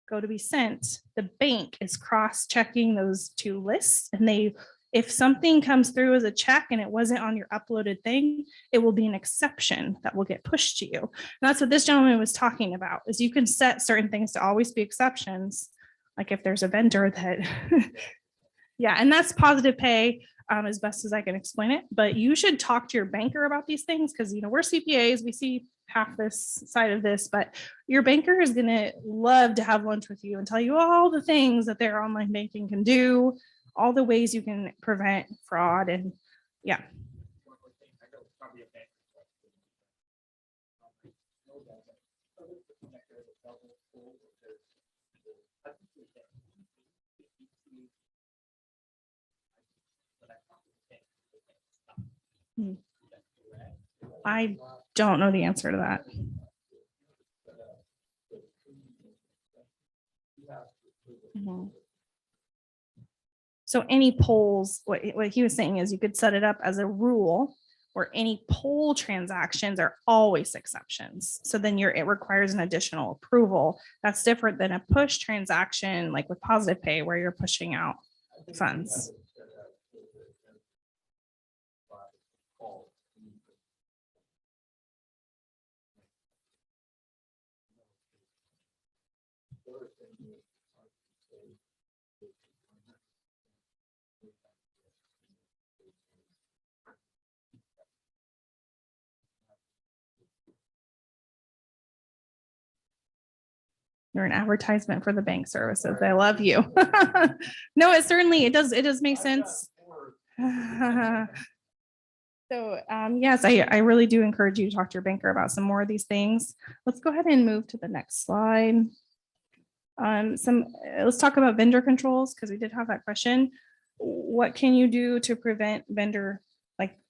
go to be sent, the bank is cross-checking those two lists, and if something comes through as a check and it wasn't on your uploaded thing, it will be an exception that will get pushed to you. And that's what this gentleman was talking about, is you can set certain things to always be exceptions. Like if there's a vendor that, yeah, and that's positive pay as best as I can explain it. But you should talk to your banker about these things because, we're CPAs, we see half this side of this, but your banker is going to love to have lunch with you and tell you all the things that their online banking can do, all the ways you can prevent fraud. And yeah. I don't know the answer to that. Mhm. So any polls, what he was saying is you could set it up as a rule where any poll transactions are always exceptions. So then it requires an additional approval. That's different than a push transaction, like with positive pay, where you're pushing out funds. You're an advertisement for the bank services. I love you. No, it does make sense. So yes, I really do encourage you to talk to your banker about some more of these things. Let's go ahead and move to the next slide. Let's talk about vendor controls, because we did have that question. What can you do to prevent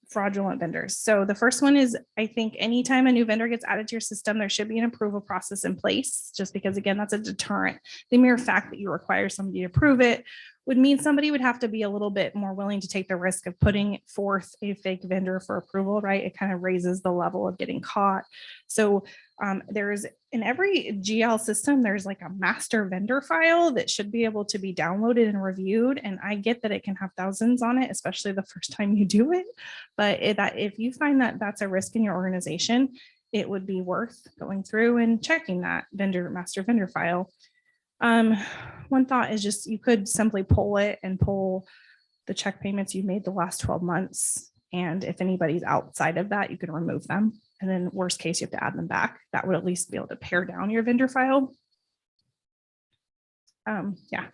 fraudulent vendors? So the first one is, I think anytime a new vendor gets added to your system, there should be an approval process in place, just because, again, that's a deterrent. The mere fact that you require somebody to approve it would mean somebody would have to be a little bit more willing to take the risk of putting forth a fake vendor for approval, right? It kind of raises the level of getting caught. So there's in every GL system, there's like a master vendor file that should be able to be downloaded and reviewed. And I get that it can have thousands on it, especially the first time you do it. But if you find that that's a risk in your organization, it would be worth going through and checking that master vendor file. One thought is just you could simply pull it and pull the check payments you made the last 12 months. And if anybody's outside of that, you can remove them. And then worst case, you have to add them back. That would at least be able to pare down your vendor file. Yeah.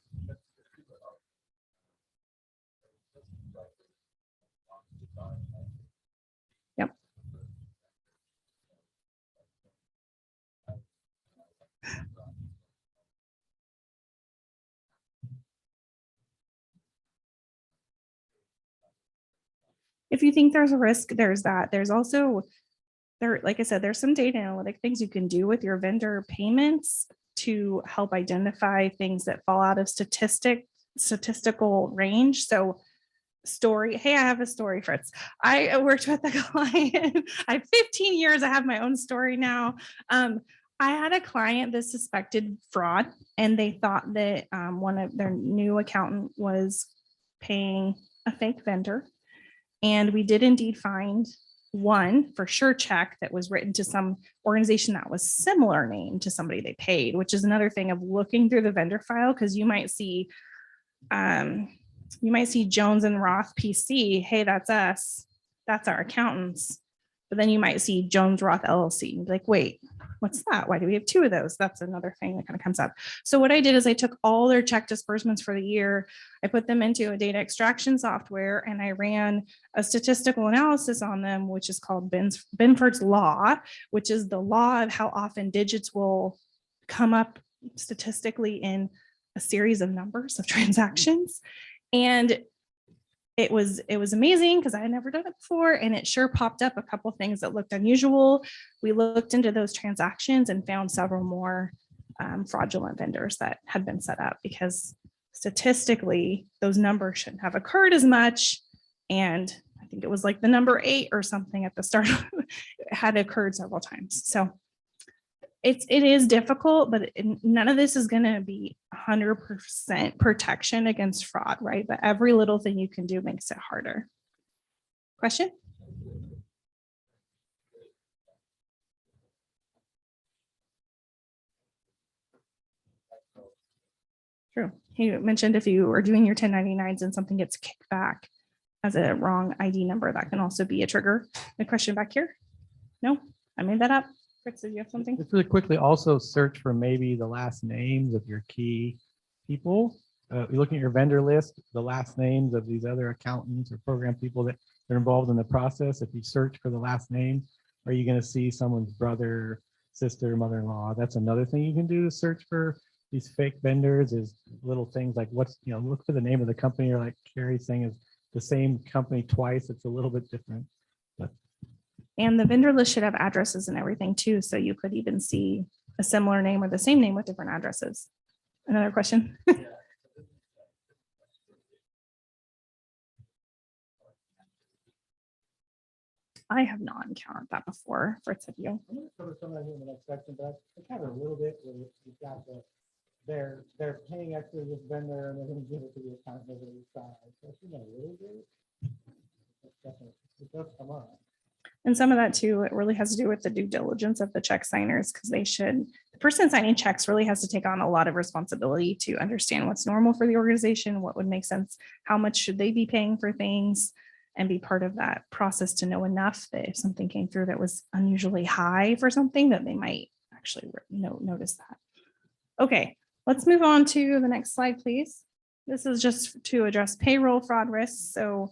Yep. If you think there's a risk, there's that. There's also, like I said, there's some data analytic things you can do with your vendor payments to help identify things that fall out of statistical range. So hey, I have a story, Fritz. I worked with a client. I have 15 years. I have my own story now. I had a client that suspected fraud, and they thought that one of their new accountant was paying a fake vendor. And we did indeed find one for sure check that was written to some organization that was similar name to somebody they paid, which is another thing of looking through the vendor file, because you might see Jones and Roth PC. Hey, that's us. That's our accountants. But then you might see Jones Roth LLC. And be like, wait, what's that? Why do we have two of those? That's another thing that kind of comes up. So what I did is I took all their check disbursements for the year. I put them into a data extraction software, and I ran a statistical analysis on them, which is called Benford's Law, which is the law of how often digits will come up statistically in a series of numbers of transactions. And it was amazing because I had never done it before, and it sure popped up a couple of things that looked unusual. We looked into those transactions and found several more fraudulent vendors that had been set up, because statistically those numbers shouldn't have occurred as much. And I think it was like the number 8 or something at the start had occurred several times. So it is difficult, but none of this is going to be 100% protection against fraud, right? But every little thing you can do makes it harder. Question? True. He mentioned if you are doing your 1099s and something gets kicked back as a wrong ID number, that can also be a trigger. A question back here? No, I made that up. Fritz, did you have something?
Just really quickly, also search for maybe the last names of your key people. You're looking at your vendor list, the last names of these other accountants or program people that are involved in the process. If you search for the last name, are you going to see someone's brother, sister, mother-in-law? That's another thing you can do to search for these fake vendors, is little things like look for the name of the company, or like Kari's saying, is the same company twice. It's a little bit different.
And the vendor list should have addresses and everything too. So you could even see a similar name or the same name with different addresses. Another question? I have not encountered that before. Fritz, have you?
I'm going to cover some of that in the next section, but I kind of a little bit where you've got they're paying extra to this vendor, and they're going to give it to the account over the side. So it's a little bit. It does come up.
And some of that too, it really has to do with the due diligence of the check signers, because the person signing checks really has to take on a lot of responsibility to understand what's normal for the organization, what would make sense, how much should they be paying for things, and be part of that process to know enough that if something came through that was unusually high for something, that they might actually notice that. Okay, let's move on to the next slide, please. This is just to address payroll fraud risks. So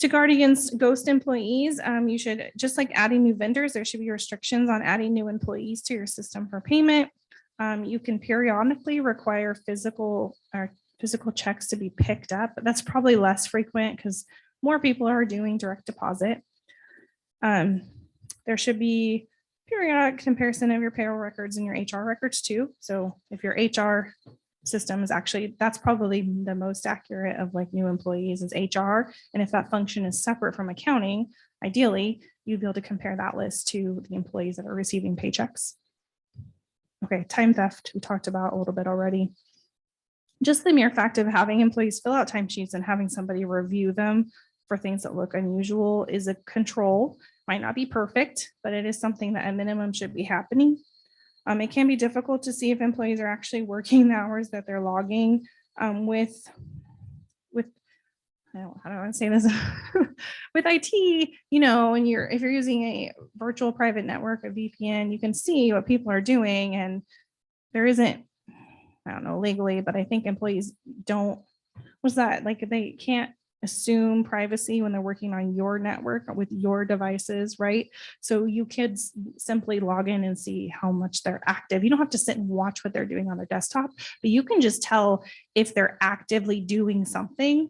to guard against ghost employees, you should, just like adding new vendors, there should be restrictions on adding new employees to your system for payment. You can periodically require physical checks to be picked up, but that's probably less frequent because more people are doing direct deposit. There should be periodic comparison of your payroll records and your HR records too. So if your HR system is actually, that's probably the most accurate of like new employees is HR. And if that function is separate from accounting, ideally, you'd be able to compare that list to the employees that are receiving paychecks. Okay, time theft, we talked about a little bit already. Just the mere fact of having employees fill out timesheets and having somebody review them for things that look unusual is a control. Might not be perfect, but it is something that at minimum should be happening. It can be difficult to see if employees are actually working the hours that they're logging with I don't, how do I want to say this? With IT, you know, and if you're using a virtual private network, a VPN, you can see what people are doing, and there isn't, I don't know legally, but I think employees don't, what's that? Like they can't assume privacy when they're working on your network with your devices, right? So you kids simply log in and see how much they're active. You don't have to sit and watch what they're doing on their desktop, but you can just tell if they're actively doing something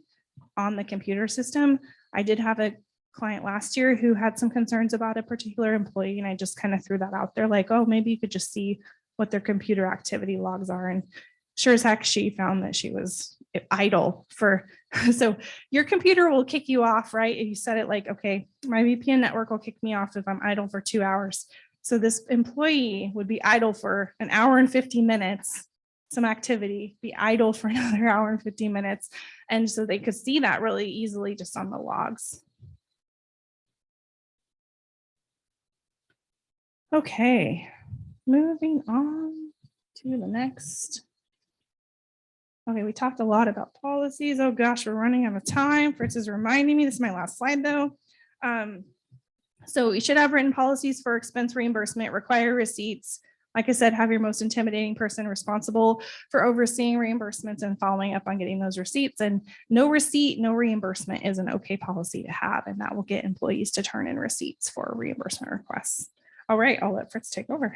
on the computer system. I did have a client last year who had some concerns about a particular employee, and I just kind of threw that out there like, oh, maybe you could just see what their computer activity logs are. And sure as heck, she found that she was idle for, so your computer will kick you off, right? If you set it like, okay, my VPN network will kick me off if I'm idle for 2 hours. So this employee would be idle for an hour and 50 minutes, some activity, be idle for another hour and 15 minutes. And so they could see that really easily just on the logs. Okay, moving on to the next. Okay, we talked a lot about policies. Oh gosh, we're running out of time. Fritz is reminding me, this is my last slide though. So you should have written policies for expense reimbursement, require receipts. Like I said, have your most intimidating person responsible for overseeing reimbursements and following up on getting those receipts. And no receipt, no reimbursement is an okay policy to have, and that will get employees to turn in receipts for reimbursement requests. All right, I'll let Fritz take over.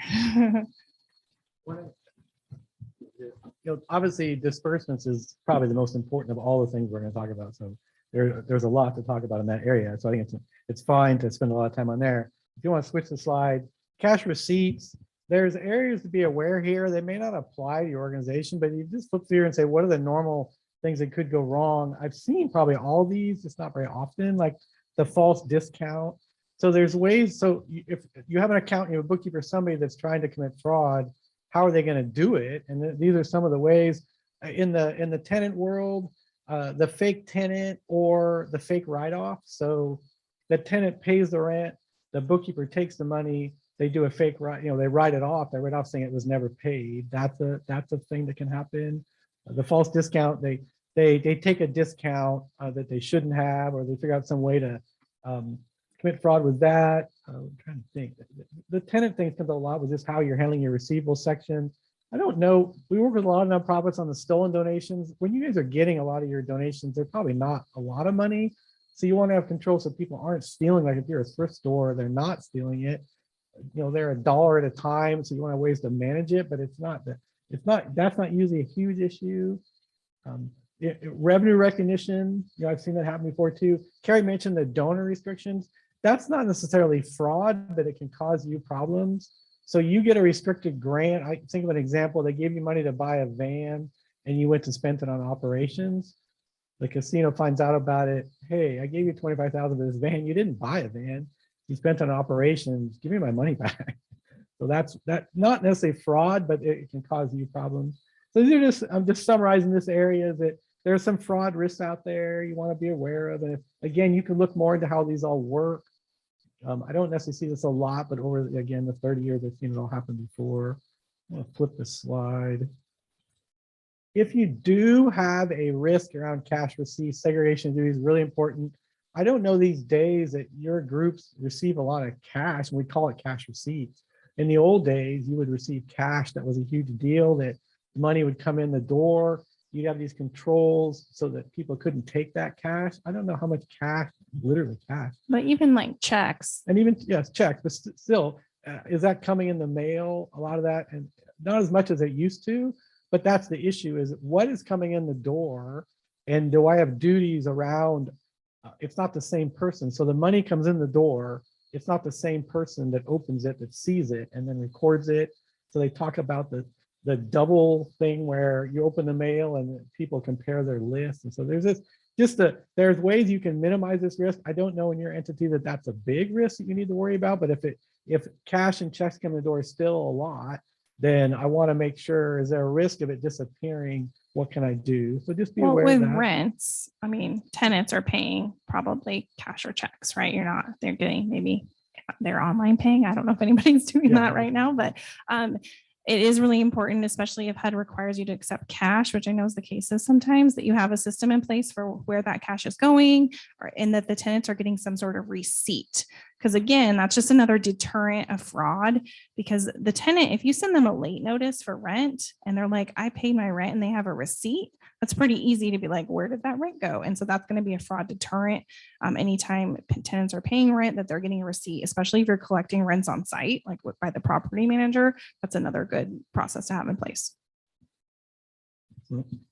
Obviously disbursements is probably the most important of all the things we're going to talk about. So there's a lot to talk about in that area. So I think it's fine to spend a lot of time on there. If you want to switch the slide, cash receipts, there's areas to be aware here. They may not apply to your organization, but you just look through and say, what are the normal things that could go wrong? I've seen probably all these, just not very often, like the false discount. So there's ways. So if you have an accountant, you have a bookkeeper, somebody that's trying to commit fraud, how are they going to do it? And these are some of the ways in the tenant world, the fake tenant or the fake write-off. So the tenant pays the rent, the bookkeeper takes the money, they do a fake write, they write it off. They write off saying it was never paid. That's a thing that can happen. The false discount, they take a discount that they shouldn't have, or they figure out some way to commit fraud with that. I'm trying to think. The tenant things comes a lot with just how you're handling your receivable section. I don't know. We work with a lot of nonprofits on the stolen donations. When you guys are getting a lot of your donations, they're probably not a lot of money. So you want to have control so people aren't stealing. Like if you're a thrift store, they're not stealing it. They're $1 at a time. So you want to have ways to manage it, but that's not usually a huge issue. Revenue recognition, I've seen that happen before too. Kari mentioned the donor restrictions. That's not necessarily fraud, but it can cause you problems. So you get a restricted grant. I think of an example. They gave you money to buy a van and you went to spend it on operations. The casino finds out about it. Hey, I gave you $25,000 for this van. You didn't buy a van. You spent on operations. Give me my money back. So that's not necessarily fraud, but it can cause you problems. So these are I'm just summarizing this area that there's some fraud risks out there you want to be aware of. And again, you can look more into how these all work. I don't necessarily see this a lot, but over, again, the 30 years I've seen it all happen before. I'm going to flip this slide. If you do have a risk around cash receipts, segregation of duties is really important. I don't know these days that your groups receive a lot of cash, and we call it cash receipts. In the old days, you would receive cash. That was a huge deal, that money would come in the door. You'd have these controls so that people couldn't take that cash. I don't know how much cash, literally cash.
But even like checks.
And even, yes, checks, but still, is that coming in the mail? A lot of that, and not as much as it used to, but that's the issue, is what is coming in the door, and do I have duties around? It's not the same person. So the money comes in the door. It's not the same person that opens it, that sees it, and then records it. So they talk about the the double thing where you open the mail and people compare their lists. And so there's this, there's ways you can minimize this risk. I don't know in your entity that that's a big risk that you need to worry about, but if cash and checks come in the door is still a lot, then I want to make sure, is there a risk of it disappearing? What can I do? So just be
Well,
aware
with
of that.
rents, I mean, tenants are paying probably cash or checks, right? They're getting maybe they're online paying. I don't know if anybody's doing
Yeah.
that right now, but it is really important, especially if HUD requires you to accept cash, which I know is the case sometimes, that you have a system in place for where that cash is going, and that the tenants are getting some sort of receipt. Because again, that's just another deterrent of fraud, because the tenant, if you send them a late notice for rent and they're like, I paid my rent, and they have a receipt, that's pretty easy to be like, where did that rent go? And so that's going to be a fraud deterrent. Anytime tenants are paying rent, that they're getting a receipt, especially if you're collecting rents on site, like by the property manager, that's another good process to have in place.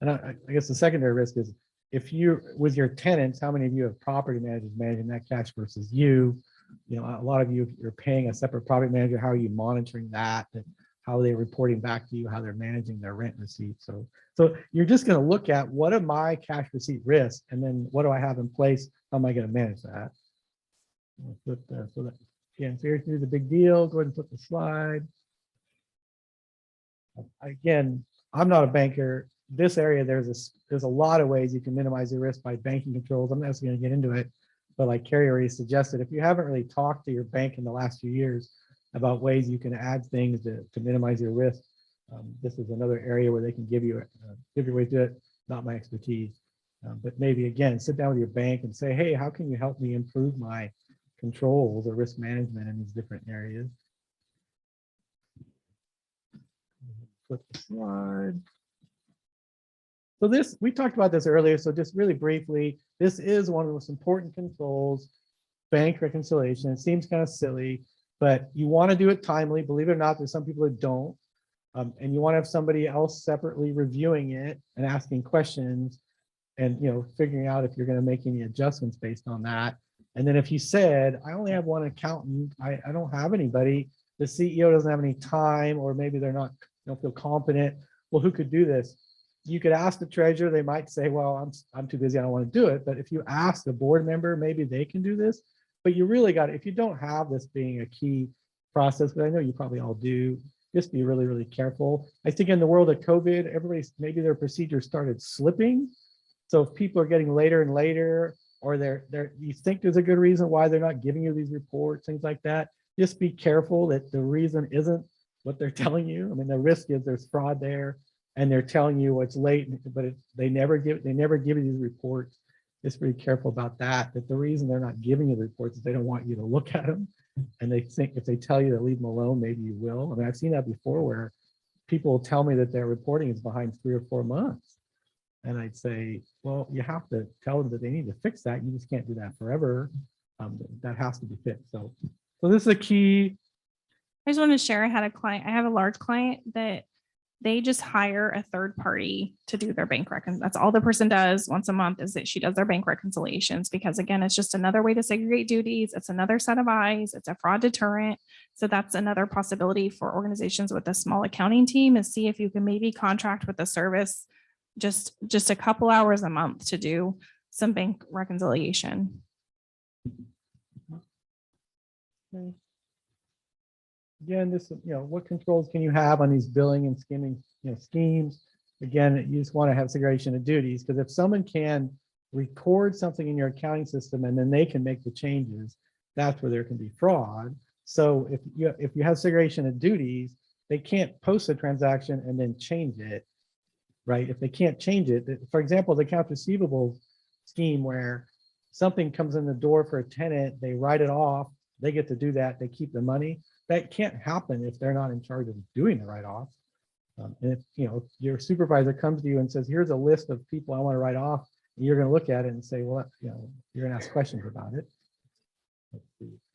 And I guess the secondary risk is, if you, with your tenants, how many of you have property managers managing that cash versus you? You know, a lot of you, you're paying a separate property manager. How are you monitoring that? And how are they reporting back to you, how they're managing their rent receipts? So you're just going to look at, what are my cash receipt risks? And then what do I have in place? How am I going to manage that? So that, again, so here's the big deal. Go ahead and put the slide. Again, I'm not a banker. This area, there's a lot of ways you can minimize the risk by banking controls. I'm not going to get into it, but like Kari already suggested, if you haven't really talked to your bank in the last few years about ways you can add things to minimize your risk, this is another area where they can give you ways to do it. Not my expertise, but maybe again, sit down with your bank and say, hey, how can you help me improve my controls or risk management in these different areas? Flip the slide. So this, we talked about this earlier, so just really briefly, this is one of the most important controls, bank reconciliation. It seems kind of silly, but you want to do it timely. Believe it or not, there's some people that don't. And you want to have somebody else separately reviewing it and asking questions and, you know, figuring out if you're going to make any adjustments based on that. And then if you said, I only have one accountant, I don't have anybody, the CEO doesn't have any time, or maybe they're not, don't feel competent. Well, who could do this? You could ask the treasurer. They might say, well, I'm too busy, I don't want to do it. But if you ask the board member, maybe they can do this. But you really got, if you don't have this being a key process, but I know you probably all do, just be really, really careful. I think in the world of COVID, everybody's, maybe their procedures started slipping. So if people are getting later and later, or you think there's a good reason why they're not giving you these reports, things like that, just be careful that the reason isn't what they're telling you. I mean, the risk is there's fraud there, and they're telling you it's late, but they never give you these reports. Just be careful about that, that the reason they're not giving you the reports is they don't want you to look at them. And they think if they tell you to leave them alone, maybe you will. I mean, I've seen that before where people will tell me that their reporting is behind 3 or 4 months. And I'd say, well, you have to tell them that they need to fix that. You just can't do that forever. That has to be fixed. So this is a key.
I just want to share, I have a large client that they just hire a third party to do their bank reconciliation. That's all the person does once a month, is that she does their bank reconciliations, because again, it's just another way to segregate duties. It's another set of eyes. It's a fraud deterrent. So that's another possibility for organizations with a small accounting team, is see if you can maybe contract with a service just a couple hours a month to do some bank reconciliation.
Okay. Again, this, you know, what controls can you have on these billing and skimming, you know, schemes? Again, you just want to have segregation of duties, because if someone can record something in your accounting system and then they can make the changes, that's where there can be fraud. So if you have segregation of duties, they can't post a transaction and then change it, right? If they can't change it, for example, the accounts receivable scheme where something comes in the door for a tenant, they write it off, they get to do that, they keep the money. That can't happen if they're not in charge of doing the write-off. And if, you know, your supervisor comes to you and says, here's a list of people I want to write off, and you're going to look at it and say, well, you know, you're going to ask questions about it.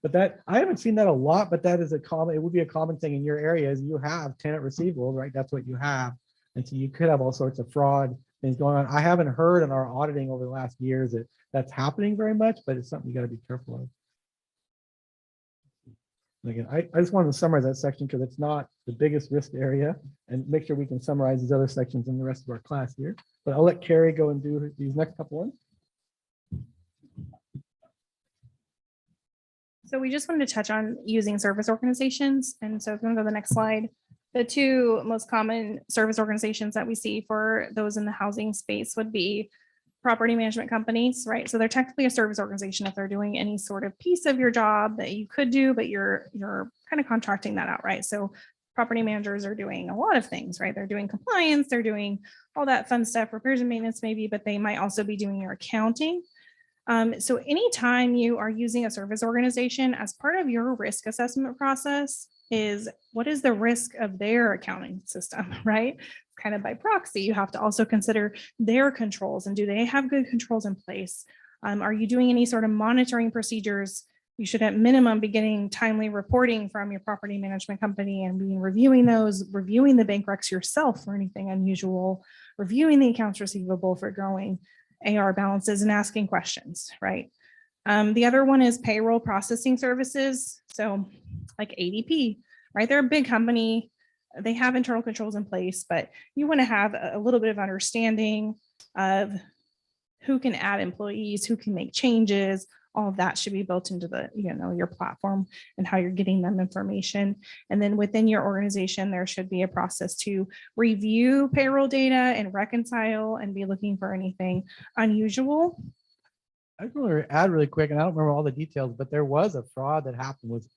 But that, I haven't seen that a lot, but that is it would be a common thing in your areas. You have tenant receivable, right? That's what you have. And so you could have all sorts of fraud things going on. I haven't heard in our auditing over the last years that that's happening very much, but it's something you got to be careful of. Again, I just wanted to summarize that section because it's not the biggest risk area, and make sure we can summarize these other sections in the rest of our class here. But I'll let Kari go and do these next couple ones.
So we just wanted to touch on using service organizations. And so if you want to go to the next slide, the two most common service organizations that we see for those in the housing space would be property management companies, right? So they're technically a service organization if they're doing any sort of piece of your job that you could do, but you're kind of contracting that out, right? So property managers are doing a lot of things, right? They're doing compliance, they're doing all that fun stuff, repairs and maintenance maybe, but they might also be doing your accounting. So anytime you are using a service organization as part of your risk assessment process is what is the risk of their accounting system, right? Kind of by proxy, you have to also consider their controls and do they have good controls in place? Are you doing any sort of monitoring procedures? You should at minimum be getting timely reporting from your property management company and be reviewing those, reviewing the bank recs yourself for anything unusual, reviewing the accounts receivable for growing AR balances and asking questions, right? The other one is payroll processing services. So like ADP, right? They're a big company. They have internal controls in place, but you want to have a little bit of understanding of who can add employees, who can make changes. All of that should be built into the, your platform and how you're getting them information. And then within your organization, there should be a process to review payroll data and reconcile and be looking for anything unusual.
I just want to add really quick, and I don't remember all the details, but there was a fraud that happened with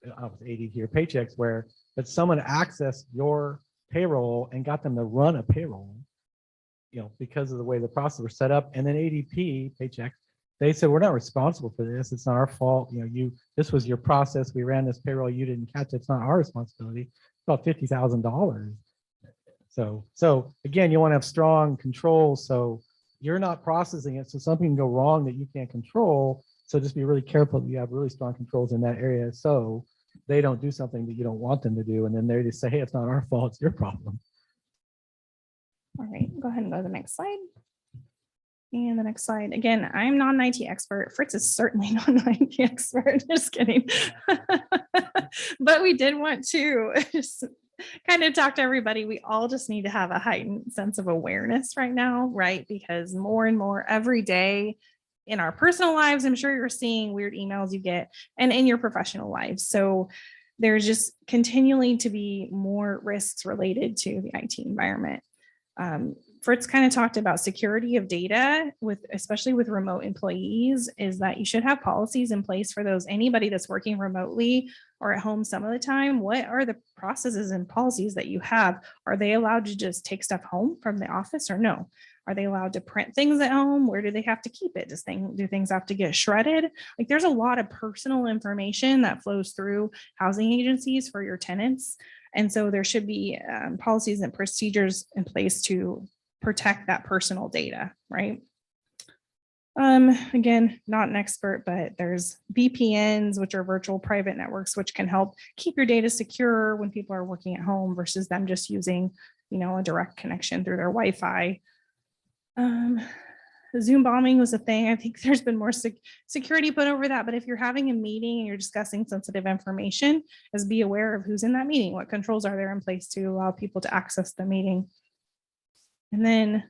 80 here paychecks where that someone accessed your payroll and got them to run a payroll, because of the way the process was set up. And then ADP paychecks, they said, we're not responsible for this. It's not our fault. This was your process. We ran this payroll. You didn't catch it. It's not our responsibility. It's about $50,000. So again, you want to have strong controls. So you're not processing it. So something can go wrong that you can't control. So just be really careful that you have really strong controls in that area. So they don't do something that you don't want them to do. And then they just say, hey, it's not our fault. It's your problem.
All right, go ahead and go to the next slide. And the next slide. Again, I'm not an IT expert. Fritz is certainly not an IT expert. Just kidding. But we did want to just kind of talk to everybody. We all just need to have a heightened sense of awareness right now, right? Because more and more every day in our personal lives, I'm sure you're seeing weird emails you get and in your professional lives. So there's just continually to be more risks related to the IT environment. Fritz kind of talked about security of data especially with remote employees, is that you should have policies in place for anybody that's working remotely or at home some of the time. What are the processes and policies that you have? Are they allowed to just take stuff home from the office or no? Are they allowed to print things at home? Where do they have to keep it? Do things have to get shredded? Like there's a lot of personal information that flows through housing agencies for your tenants. And so there should be policies and procedures in place to protect that personal data, right? Again, not an expert, but there's VPNs, which are virtual private networks, which can help keep your data secure when people are working at home versus them just using, a direct connection through their Wi-Fi. Zoom bombing was a thing. I think there's been more security put over that, but if you're having a meeting and you're discussing sensitive information, just be aware of who's in that meeting. What controls are there in place to allow people to access the meeting? And then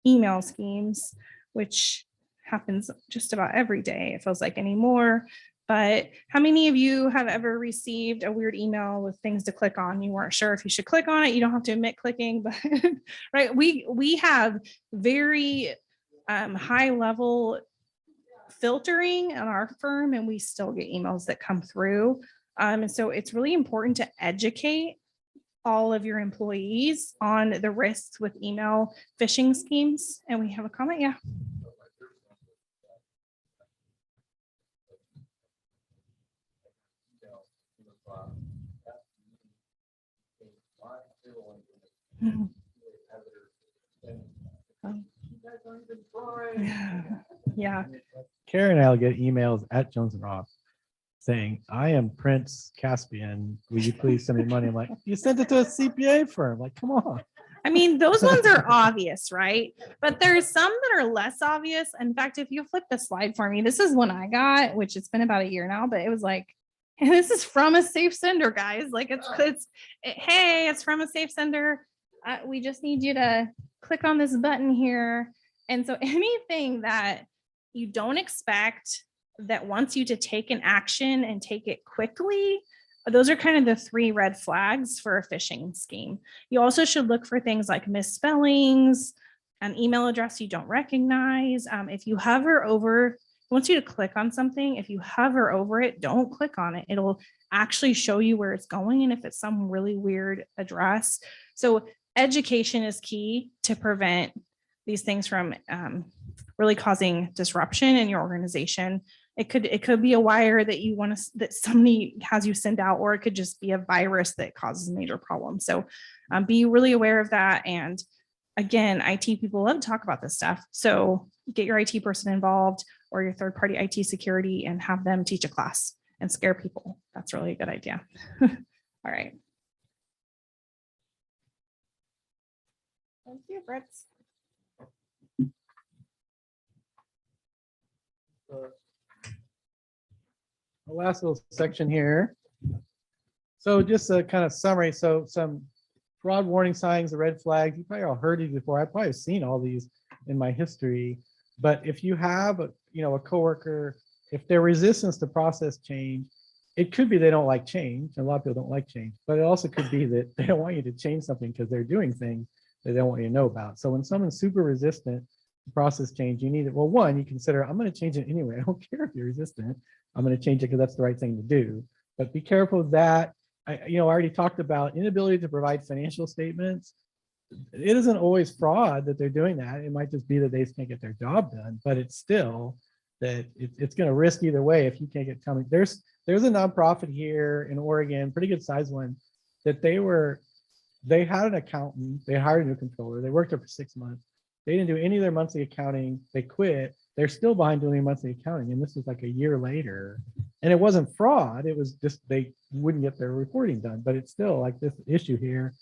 email schemes, which happens just about every day, it feels like anymore. But how many of you have ever received a weird email with things to click on? You weren't sure if you should click on it. You don't have to admit clicking, but right, we have very high level filtering in our firm, and we still get emails that come through. And so it's really important to educate all of your employees on the risks with email phishing schemes. And we have a comment, yeah. Yeah.
Karen and I'll get emails at Jones and Roth saying, I am Prince Caspian. Will you please send me money? I'm like, you sent it to a CPA firm. Like, come on.
I mean, those ones are obvious, right? But there's some that are less obvious. In fact, if you flip the slide for me, this is one I got, which it's been about a year now, but it was like, And this is from a safe sender, guys. Like hey, it's from a safe sender. We just need you to click on this button here. And so anything that you don't expect that wants you to take an action and take it quickly, those are kind of the 3 red flags for a phishing scheme. You also should look for things like misspellings, an email address you don't recognize. If you hover over, I want you to click on something. If you hover over it, don't click on it. It'll actually show you where it's going and if it's some really weird address. So education is key to prevent these things from really causing disruption in your organization. It could be a wire that you want to, that somebody has you send out, or it could just be a virus that causes a major problem. So be really aware of that. And again, IT people love to talk about this stuff. So get your IT person involved or your third party IT security and have them teach a class and scare people. That's really a good idea. All right. Thank you, Fritz.
The last little section here. So just a kind of summary. So some fraud warning signs, the red flags, you probably all heard these before. I probably have seen all these in my history. But if you have a coworker, if their resistance to process change, it could be they don't like change. A lot of people don't like change, but it also could be that they don't want you to change something because they're doing things that they don't want you to know about. So when someone's super resistant to process change, you need it. Well, one, you consider, I'm going to change it anyway. I don't care if you're resistant. I'm going to change it because that's the right thing to do. But be careful of that. I already talked about inability to provide financial statements. It isn't always fraud that they're doing that. It might just be that they just can't get their job done, but it's still that it's going to risk either way if you can't get coming. There's a nonprofit here in Oregon, pretty good sized one, that they had an accountant, they hired a new controller, they worked there for 6 months. They didn't do any of their monthly accounting, they quit. They're still behind doing monthly accounting, and this was like a year later. And it wasn't fraud, it was just they wouldn't get their reporting done, but it's still like this issue here.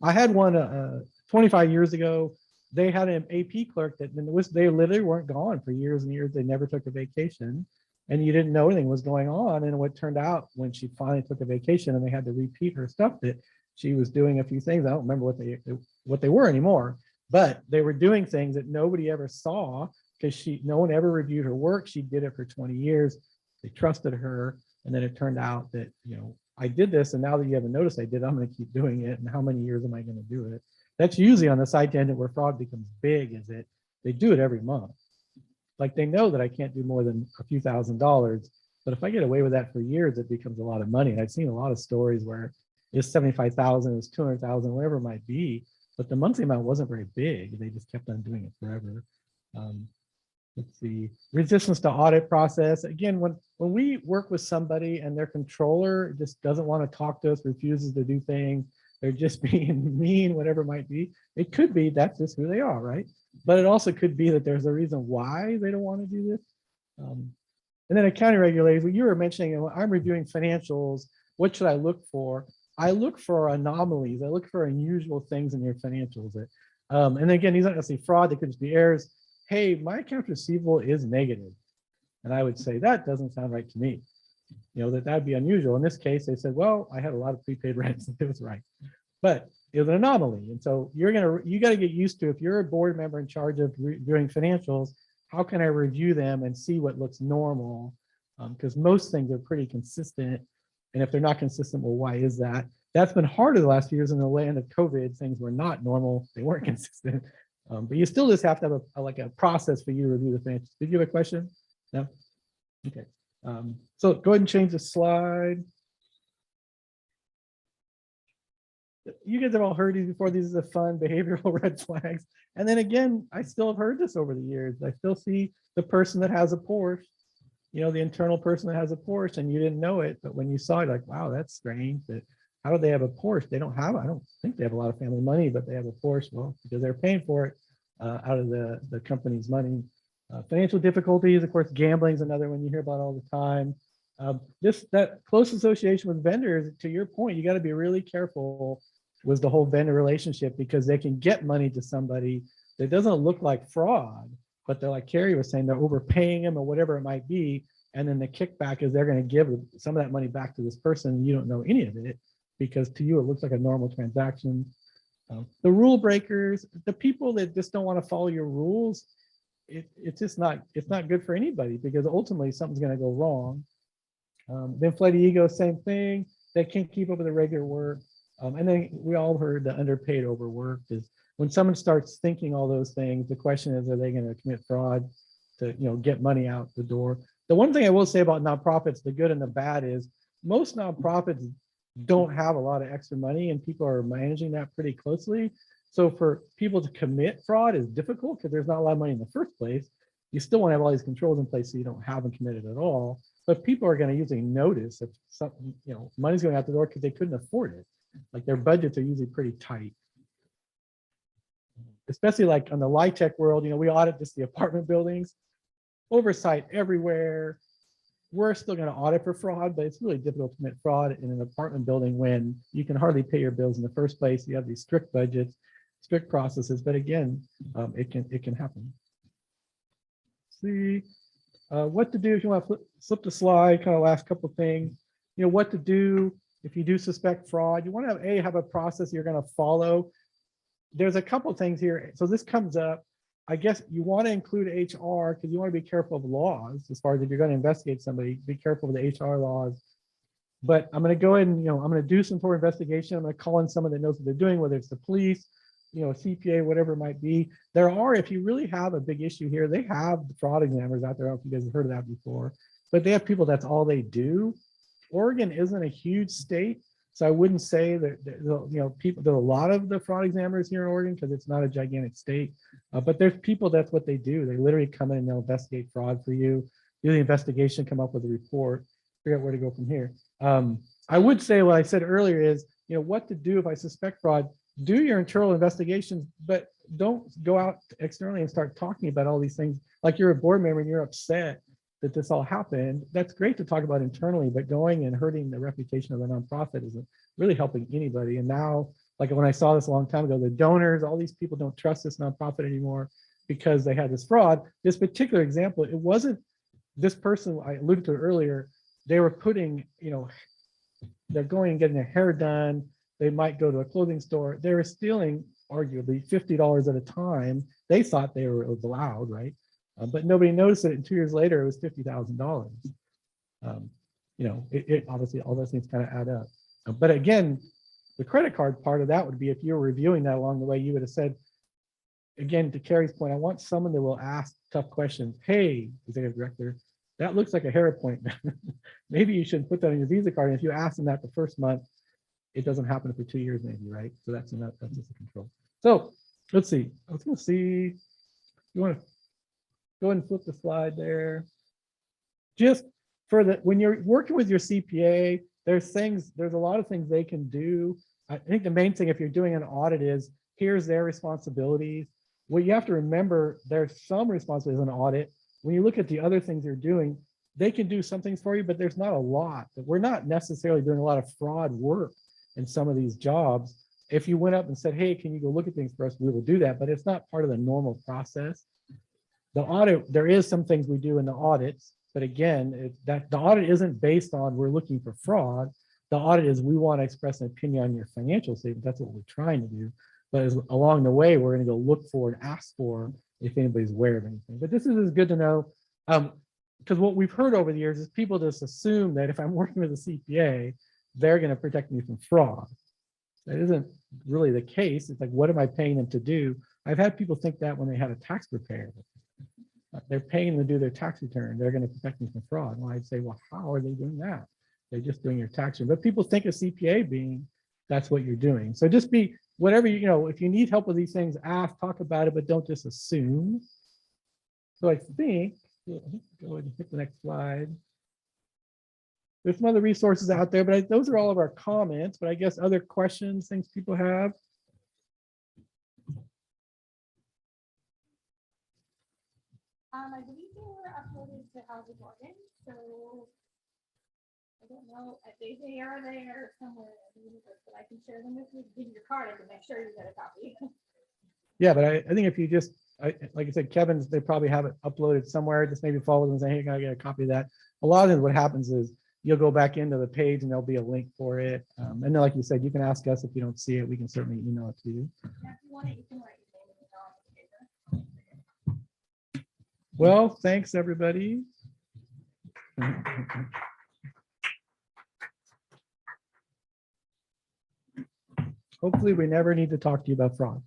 I had one 25 years ago. They had an AP clerk that they literally weren't gone for years and years. They never took a vacation, and you didn't know anything was going on. And what turned out when she finally took a vacation and they had to repeat her stuff, that she was doing a few things. I don't remember what they were anymore, but they were doing things that nobody ever saw because no one ever reviewed her work. She did it for 20 years. They trusted her, and then it turned out that I did this, and now that you haven't noticed I did, I'm going to keep doing it. And how many years am I going to do it? That's usually on the side tangent where fraud becomes big, is that they do it every month. Like they know that I can't do more than a few $1,000s, but if I get away with that for years, it becomes a lot of money. And I've seen a lot of stories where it's 75,000, it's 200,000, whatever it might be, but the monthly amount wasn't very big. They just kept on doing it forever. Let's see, resistance to audit process. Again, when we work with somebody and their controller just doesn't want to talk to us, refuses to do things, they're just being mean, whatever it might be. It could be that's just who they are, right? But it also could be that there's a reason why they don't want to do this. And then accounting regulators, what you were mentioning, when I'm reviewing financials, what should I look for? I look for anomalies. I look for unusual things in your financials. And again, these aren't necessarily fraud, they could just be errors. Hey, my accounts receivable is negative. And I would say, that doesn't sound right to me. That'd be unusual. In this case, they said, well, I had a lot of prepaid rents, and it was right. But it was an anomaly. And so you got to get used to, if you're a board member in charge of doing financials, how can I review them and see what looks normal? Because most things are pretty consistent. And if they're not consistent, well, why is that? That's been harder the last few years. In the land of COVID, things were not normal. They weren't consistent. But you still just have to have a process for you to review the financials. Did you have a question? No? Okay. So go ahead and change the slide. You guys have all heard these before. These are the fun behavioral red flags. And then again, I still have heard this over the years. I still see the person that has a Porsche, the internal person that has a Porsche, and you didn't know it, but when you saw it, like, wow, that's strange. That how do they have a Porsche? I don't think they have a lot of family money, but they have a Porsche. Well, because they're paying for it out of the company's money. Financial difficulties, of course, gambling is another one you hear about all the time. That close association with vendors, to your point, you got to be really careful with the whole vendor relationship, because they can get money to somebody that doesn't look like fraud, but they're, like Kari was saying, they're overpaying them or whatever it might be. And then the kickback is they're going to give some of that money back to this person. And you don't know any of it because to you, it looks like a normal transaction. The rule breakers, the people that just don't want to follow your rules, it's just not, it's not good for anybody because ultimately something's going to go wrong. The inflated ego, same thing. They can't keep up with the regular work. And then we all heard the underpaid, overworked is when someone starts thinking all those things, the question is, are they going to commit fraud to, get money out the door? The one thing I will say about nonprofits, the good and the bad is most nonprofits don't have a lot of extra money and people are managing that pretty closely. So for people to commit fraud is difficult because there's not a lot of money in the first place. You still want to have all these controls in place so you don't have them committed at all. But people are going to usually notice if something, money's going out the door because they couldn't afford it. Like their budgets are usually pretty tight. Especially like on the LIHTC world, we audit just the apartment buildings, oversight everywhere. We're still going to audit for fraud, but it's really difficult to commit fraud in an apartment building when you can hardly pay your bills in the first place. You have these strict budgets, strict processes, but again, it can happen. See what to do if you want to flip the slide, kind of last couple of things. What to do if you do suspect fraud. You want to have a process you're going to follow. There's a couple of things here. So this comes up. I guess you want to include HR because you want to be careful of laws as far as if you're going to investigate somebody, be careful with the HR laws. But I'm going to go ahead and, I'm going to do some sort of investigation. I'm going to call in someone that knows what they're doing, whether it's the police, CPA, whatever it might be. There are, if you really have a big issue here, they have fraud examiners out there. I don't know if you guys have heard of that before, but they have people, that's all they do. Oregon isn't a huge state. So I wouldn't say that, people, there are a lot of the fraud examiners here in Oregon because it's not a gigantic state, but there's people, that's what they do. They literally come in and they'll investigate fraud for you, do the investigation, come up with a report, figure out where to go from here. I would say what I said earlier is, what to do if I suspect fraud, do your internal investigations, but don't go out externally and start talking about all these things. Like you're a board member and you're upset that this all happened. That's great to talk about internally, but going and hurting the reputation of the nonprofit isn't really helping anybody. And now, like when I saw this a long time ago, the donors, all these people don't trust this nonprofit anymore because they had this fraud. This particular example, it wasn't this person I alluded to earlier. They were putting, they're going and getting their hair done. They might go to a clothing store. They were stealing arguably $50 at a time. They thought it was allowed, right? But nobody noticed it. And 2 years later, it was $50,000. It obviously all those things kind of add up. But again, the credit card part of that would be if you were reviewing that along the way, you would have said, again, to Kari's point, I want someone that will ask tough questions. Hey, executive director, that looks like a hair appointment. Maybe you should put that on your Visa card. And if you ask them that the first month, it doesn't happen for 2 years, maybe, right? So that's enough. That's just a control. So let's see. I was going to see. You want to go ahead and flip the slide there. Just for the when you're working with your CPA, there's a lot of things they can do. I think the main thing if you're doing an audit is here's their responsibilities. What you have to remember, there's some responsibilities in an audit. When you look at the other things they're doing, they can do some things for you, but there's not a lot. We're not necessarily doing a lot of fraud work in some of these jobs. If you went up and said, hey, can you go look at things for us? We will do that, but it's not part of the normal process. The audit, there is some things we do in the audits, but again, the audit isn't based on we're looking for fraud. The audit is we want to express an opinion on your financial statement. That's what we're trying to do. But along the way, we're going to go look for and ask for if anybody's aware of anything. But this is good to know. Because what we've heard over the years is people just assume that if I'm working with a CPA, they're going to protect me from fraud. That isn't really the case. It's like, what am I paying them to do? I've had people think that when they had a tax preparer. They're paying them to do their tax return. They're going to protect me from fraud. Well, I'd say, well, how are they doing that? They're just doing your tax return. But people think of CPA being, that's what you're doing. So just be, whatever, if you need help with these things, ask, talk about it, but don't just assume. So I think, go ahead and hit the next slide. There's some other resources out there, but those are all of our comments, but I guess other questions, things people have.
I believe they were uploaded to Housing Oregon, so I don't know if they are there somewhere, but I can share them with you. Give your card, I can make sure you get a copy.
Yeah, but I think if you just, like I said, Kevin's, they probably have it uploaded somewhere, just maybe follow them and say, hey, can I get a copy of that? A lot of times what happens is you'll go back into the page and there'll be a link for it. And then, like you said, you can ask us if you don't see it, we can certainly email it to you.
Yeah, if you want it, you can write your name and email on the paper.
Well, thanks, everybody. Hopefully, we never need to talk to you about fraud.